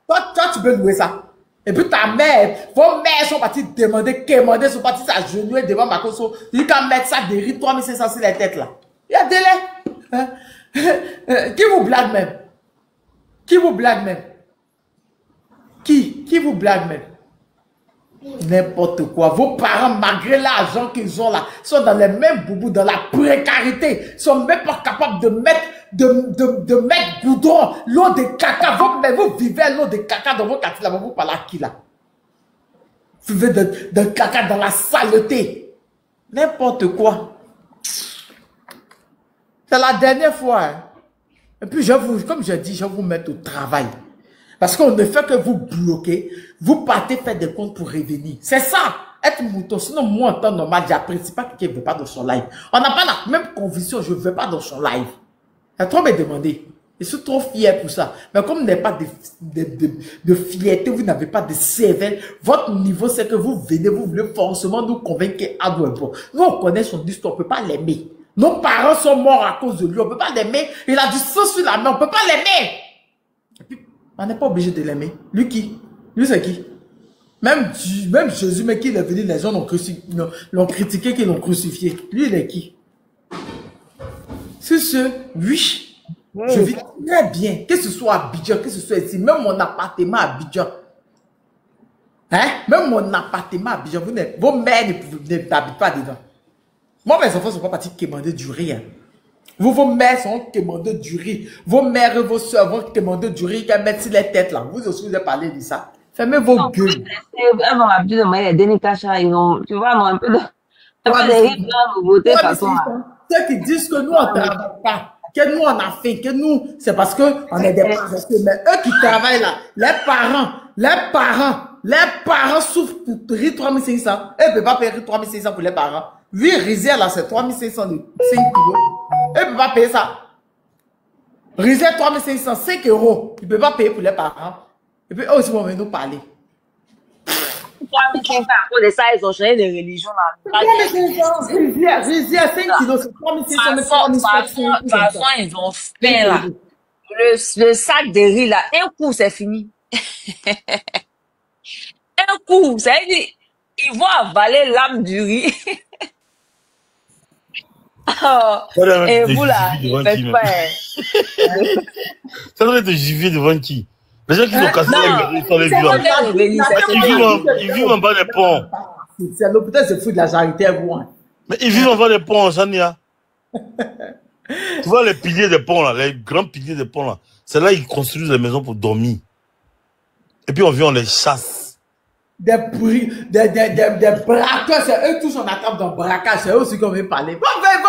S4: Toi, tu peux louer ça. Et puis ta mère, vos mères sont parties commander, sont parties s'agenouiller devant ma console. Ils can mettre ça des riz 3500 sur la tête là. Il y a délai. Qui vous blague même? Qui vous blague même? Qui vous blague même? N'importe quoi. Vos parents, malgré l'argent qu'ils ont là, sont dans les mêmes boubous, dans la précarité. Ils sont même pas capables de mettre, de mettre goudron, l'eau de caca. Vous vivez l'eau de caca dans vos quartiers là, vous parlez à qui là? Vous vivez de caca dans la saleté. N'importe quoi. C'est la dernière fois. Hein. Et puis, comme je dis, je vais vous mettre au travail. Parce qu'on ne fait que vous bloquer. Vous partez faire des comptes pour revenir. C'est ça, être mouton. Sinon, moi, en temps normal, j'apprécie pas que quelqu'un ne veut pas dans son live. On n'a pas la même conviction, je ne veux pas dans son live. Il a trop me demander. Je suis trop fier pour ça. Mais comme vous n'avez pas de fierté, vous n'avez pas de cervelle, votre niveau, c'est que vous venez, vous voulez forcément nous convaincre qu'Ado est bon. Nous, on connaît son histoire, on ne peut pas l'aimer. Nos parents sont morts à cause de lui, on ne peut pas l'aimer. Il a du sang sur la main, on ne peut pas l'aimer. Et puis, on n'est pas obligé de l'aimer. Lui qui? Lui, c'est qui? Même Jésus, mais qui est venu, les gens l'ont critiqué, qu'ils l'ont crucifié. Lui, il est qui? C'est ce, oui. Je vis très bien, que ce soit à Abidjan, que ce soit ici, même mon appartement à Abidjan. Hein? Même mon appartement à Abidjan, vos mères n'habitent pas dedans. Moi, mes enfants ne sont pas partis quémander du riz. Hein. Vos mères sont quémander du riz. Vos mères et vos soeurs vont quémander du riz, qu'elles mettent sur les têtes là. Vous aussi, vous avez parlé de ça. Fermez vos gueules.
S3: Elles ont l'habitude de manger les derniers cachats. Ils ont, tu vois, un peu de riz blanc, nouveauté, façon.
S4: Ceux qui disent que nous, on ne travaille pas. Que nous, on a fait, que nous, c'est parce qu'on est des paresseux. Mais eux qui travaillent là, les parents souffrent pour riz 3500. Eux ne peuvent pas payer 3500 pour les parents. Lui, Rizier là, c'est 3500 de 5 kilos. Eux ne peuvent pas payer ça. Rizier 3500, 5 euros. Ils ne peuvent pas payer pour les parents. Et puis eux aussi vont venir nous parler.
S3: 3500, à cause de ça, ils ont changé de religion là.
S4: 3500, Rizier 5 kilos, c'est 3500.
S3: De toute façon, ils ont faim là. Le sac de riz là, un coup, c'est fini. Un coup, ça veut dire, ils vont avaler l'âme du riz. Oh, et vous là, faites pas.
S10: Ça doit être gifler devant qui? Les gens qui ont cassé les riz sont les violents. Ils vivent en bas des ponts.
S4: C'est l'hôpital, c'est fou de la charité, vous. Hein.
S10: Mais ils vivent en bas des ponts, Chania. Tu vois les piliers des ponts là, les grands piliers des ponts là. C'est là qu'ils construisent les maisons pour dormir. Et puis on vient, on les chasse.
S4: Des braqueurs, c'est eux tous on attrape dans braquage, c'est eux aussi qu'on veut parler. Vos mères,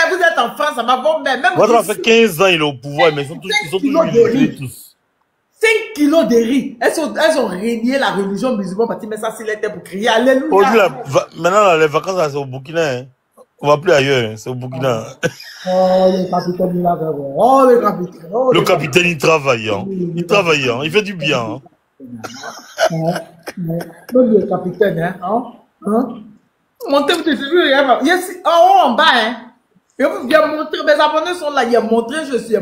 S4: vous êtes en France, ça va, vos mères.
S10: Votre fait 15 ans, il est au pouvoir, mais ils sont toujours tous.
S4: 5 kilos de riz. Elles ont régné la religion musulmane, mais ça, c'est l'été pour crier Alléluia.
S10: Maintenant, là, les vacances, là, c'est au Burkina. Hein. On va plus ailleurs, hein, c'est au Burkina.
S4: Oh, le capitaine, il a fait bon. Oh, le capitaine. Oh,
S10: le capitaine, il travaille. Hein. Il travaille, hein. Il fait du bien. Hein.
S4: Le capitaine, hein? Montez, vous avez vu, en bas, hein? Il a montré, mes abonnés sont là, il a montré, je suis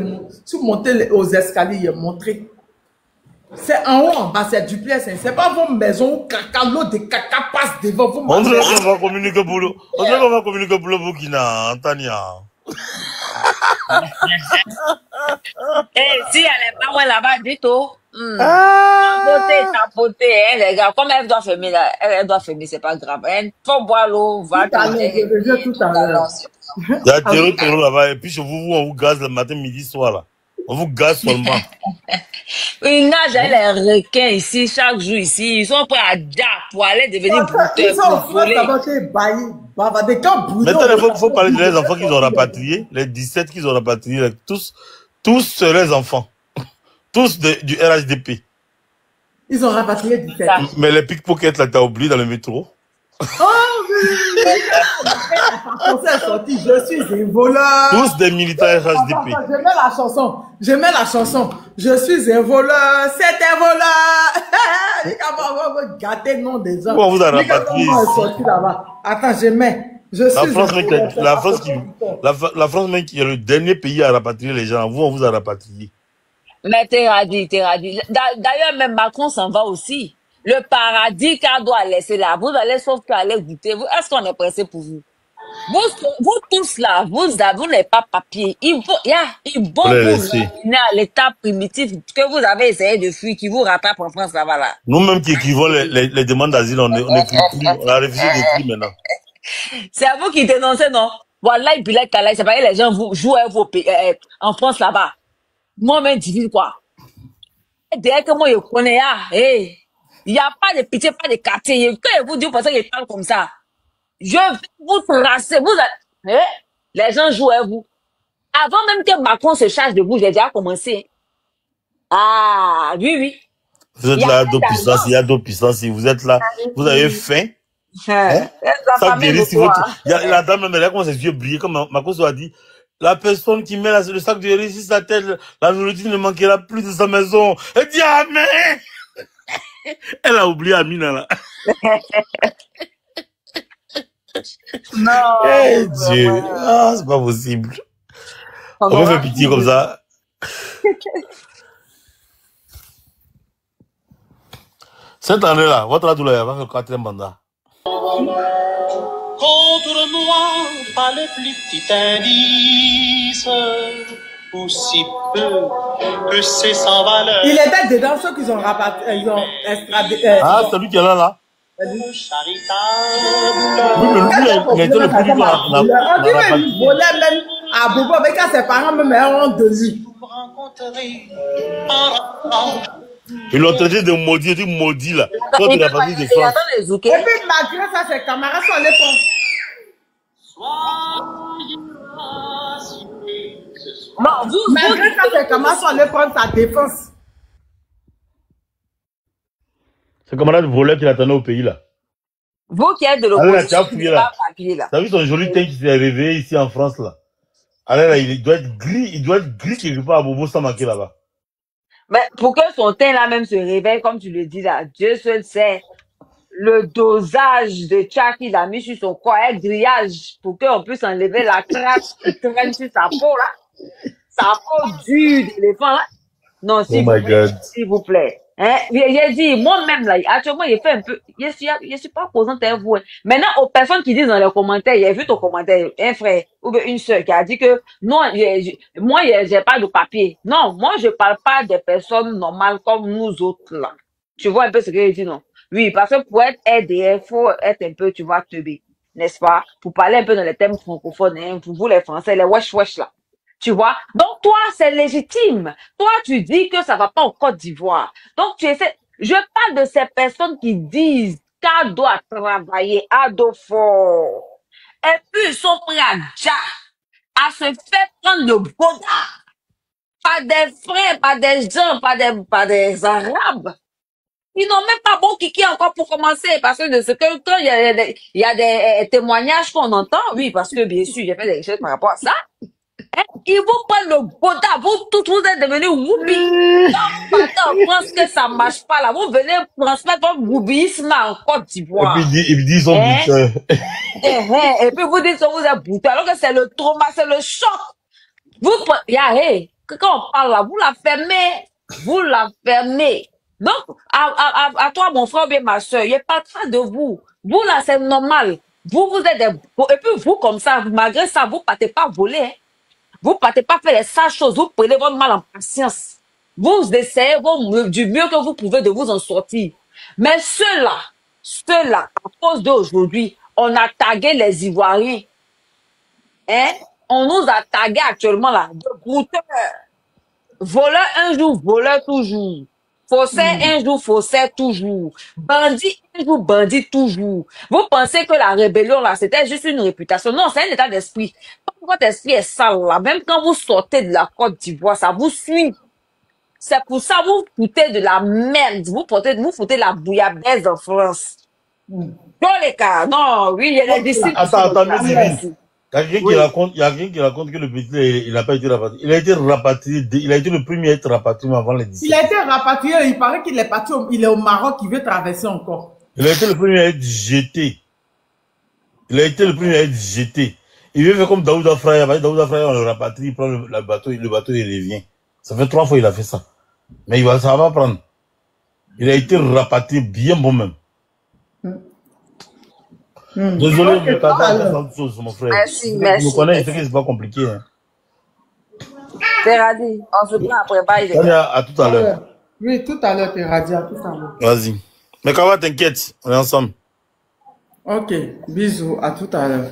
S4: monté aux escaliers, il a montré. C'est en haut, en bas, c'est du place, hein. C'est pas vos maisons où caca, l'eau de caca passe devant vous.
S10: On dirait qu'on va communiquer pour le Burkina, Tania.
S3: Eh, si elle est pas loin là-bas, dis-toi. Tapoter, hein, les gars. Comme elle doit fermer là, elle doit fermer, c'est pas grave. Il faut boire l'eau, va
S4: tout à l'heure.
S10: Il y a terreau là-bas, et puis chez vous, on vous gaze le matin, midi, soir là. On vous gaze seulement.
S3: Ils nagent les requins ici, chaque jour ici. Ils sont prêts à dire pour aller devenir brouteurs.
S4: Ils sont prêts à
S10: maintenant, il faut parler de les enfants qu'ils ont rapatriés, les 17 qu'ils ont rapatriés, tous les enfants. Tous du RHDP.
S4: Ils ont rapatrié 17.
S10: Mais les pickpockets, là, t'as oublié dans le métro.
S4: Oh, oui. Je suis un voleur.
S10: Tous des militaires RHDP.
S4: Je mets la chanson. Je suis un voleur. C'est un voleur. Vous gâtez le nom des gens.
S10: Pourquoi on vous a rapatrié ici?
S4: Attends, je mets.
S10: La France, même, qui est le dernier pays à rapatrier les gens. Vous, on vous a rapatrié.
S3: Mais t'es radis. D'ailleurs, même Macron s'en va aussi. Le paradis qu'elle doit laisser là, vous allez sauf qu'aller goûter. Est-ce qu'on est pressé pour vous? Vous tous là, vous n'avez pas papier. Il vont
S10: Faut les
S3: vous
S10: laisser.
S3: ramener à l'état primitif que vous avez essayé de fuir, qui vous rattrape en France là-bas là.
S10: Nous-mêmes qui écrivons les demandes d'asile, on n'écrit plus. On a refusé d'écrire maintenant.
S3: C'est à vous qui dénoncez, non? Voilà, et puis là, c'est pas que les gens vous jouent en France là-bas. Moi-même, difficile quoi. Dès que moi, je connais, il n'y a pas de pitié, pas de quartier. Que vous dites, vous pensez qu'ils parlent comme ça? Je vais vous tracer. Les gens jouent à vous. Avant même que Macron se charge de vous, j'ai déjà commencé. Ah, oui.
S10: Vous êtes là, d'autres puissances, il y a d'autres puissances. Vous êtes là, vous avez faim. Hein? Ça guérit si votre... La dame, même, elle a commencé à ses yeux briller, comme Macron a dit. La personne qui met le sac de riz sur sa tête, la nourriture ne manquera plus de sa maison. Elle dit Amen. Elle a oublié Amina là.
S3: Non.
S10: Eh Dieu, c'est pas possible. On va faire pitié comme ça. Cette année-là, votre Adoula va faire le 4e mandat.
S11: Contre moi, pas le plus petit indice, aussi peu que c'est sans valeur.
S4: Il était dedans, ceux qui ont rapatrié, ils ont extradé.
S10: C'est lui qui est là. Oui, mais lui, il était le plus vivant.
S4: On dit même, il volait même à Bobo avec ses parents, même honte de lui.
S10: Ils l'ont traité de maudit, il dit maudit là. Toi, tu l'as pas dit de France.
S4: Et puis, malgré ça, ses camarades sont allés prendre. Malgré ça, ses camarades sont allés prendre sa défense.
S10: C'est camarade voleur qui l'attendait au pays là.
S3: Vous qui êtes de l'opposition,
S10: tu n'as pas papier là. T'as vu son joli teint qui s'est réveillé ici en France là. Alors là, il doit être gris quelque part à Bobo sans manquer là-bas.
S3: Mais pour que son teint là même se réveille, comme tu le dis là, Dieu seul sait le dosage de tcha qu'il a mis sur son corps, un grillage pour qu'on puisse enlever la crasse qui traîne sur sa peau là. Sa peau dure d'éléphant là. Non, s'il vous plaît. Hein? Il dit, moi-même là, actuellement, il fait un peu, je suis pas posante à vous. Hein. Maintenant, aux personnes qui disent dans les commentaires, il a vu ton commentaire, un frère ou une soeur qui a dit que non, moi, j'ai pas de papier. Non, moi, je parle pas des personnes normales comme nous autres là. Tu vois un peu ce que je dis, non? Oui, parce que pour être aidé, il faut être un peu, tu vois, teubé. N'est-ce pas? Pour parler un peu dans les thèmes francophones, hein, pour vous les Français, les wesh là. Tu vois? Donc, toi, c'est légitime. Toi, tu dis que ça va pas en Côte d'Ivoire. Donc, tu essaies. Je parle de ces personnes qui disent qu'elle doit travailler à dos fort. Et puis, ils sont prêts à se faire prendre le boda par des frères, par des gens, par des Arabes. Ils n'ont même pas bon kiki encore pour commencer. Parce que de ce que, quand il y a des témoignages qu'on entend, oui, parce que bien sûr, j'ai fait des recherches par rapport à ça. Ils vous prennent le boda, vous êtes devenus whoopi. Quand vous partez en France que ça marche pas là, vous venez transmettre votre whoopisme en Côte d'Ivoire.
S10: Et puis ils disent son butin.
S3: Et puis vous dites que vous êtes butin, alors que c'est le trauma, c'est le choc. Quand on parle là, vous la fermez. Donc, à toi, mon frère et ma soeur, il parle pas de vous. Vous là, c'est normal. Vous êtes et puis vous comme ça, malgré ça, vous partez pas voler, hein. Vous partez pas faire les sales choses, vous prenez votre mal en patience. Vous essayez du mieux que vous pouvez de vous en sortir. Mais ceux-là, à cause d'aujourd'hui, on a tagué les Ivoiriens. Hein? On nous a tagué actuellement là, de brouteurs. Voleur un jour, voleur toujours. Faussaire un jour, faussaire toujours. Bandit un jour, bandit toujours. Vous pensez que la rébellion là, c'était juste une réputation. Non, c'est un état d'esprit. Votre esprit est sale là. Même quand vous sortez de la Côte d'Ivoire, ça vous suit. C'est pour ça que vous foutez de la merde. Vous foutez la bouillabaisse en France. Dans les cas, non, oui, il y a des disciples.
S10: Attends, il y a quelqu'un qui raconte que le petit, il n'a pas été rapatrié. Il a été rapatrié, il a été le premier à être rapatrié avant les 17.
S4: Il a été rapatrié, il paraît qu'il est parti, il est au Maroc, il veut traverser encore.
S10: Il a été le premier à être jeté. Il veut faire comme Daouda Fraya. Daouda Fraya, on le rapatrie, il prend le bateau, il revient. Ça fait 3 fois qu'il a fait ça. Mais ça va prendre. Il a été rapatrié bien bon même. Désolé,
S4: Ok,
S10: je
S4: tout à
S10: t'attends
S4: l'heure.
S10: dans chose, mon frère.
S3: Merci,
S10: Tu me
S3: merci.
S10: connais, je sais que c'est pas compliqué. Hein.
S3: Teradi, on se prend après. Bye, les
S10: Allez,
S3: gars.
S10: à tout à l'heure.
S4: Oui, tout à l'heure, t'es radié, à tout à l'heure.
S10: Vas-y. Mais Kawa, t'inquiète, on est ensemble.
S4: Ok, bisous, à tout à l'heure.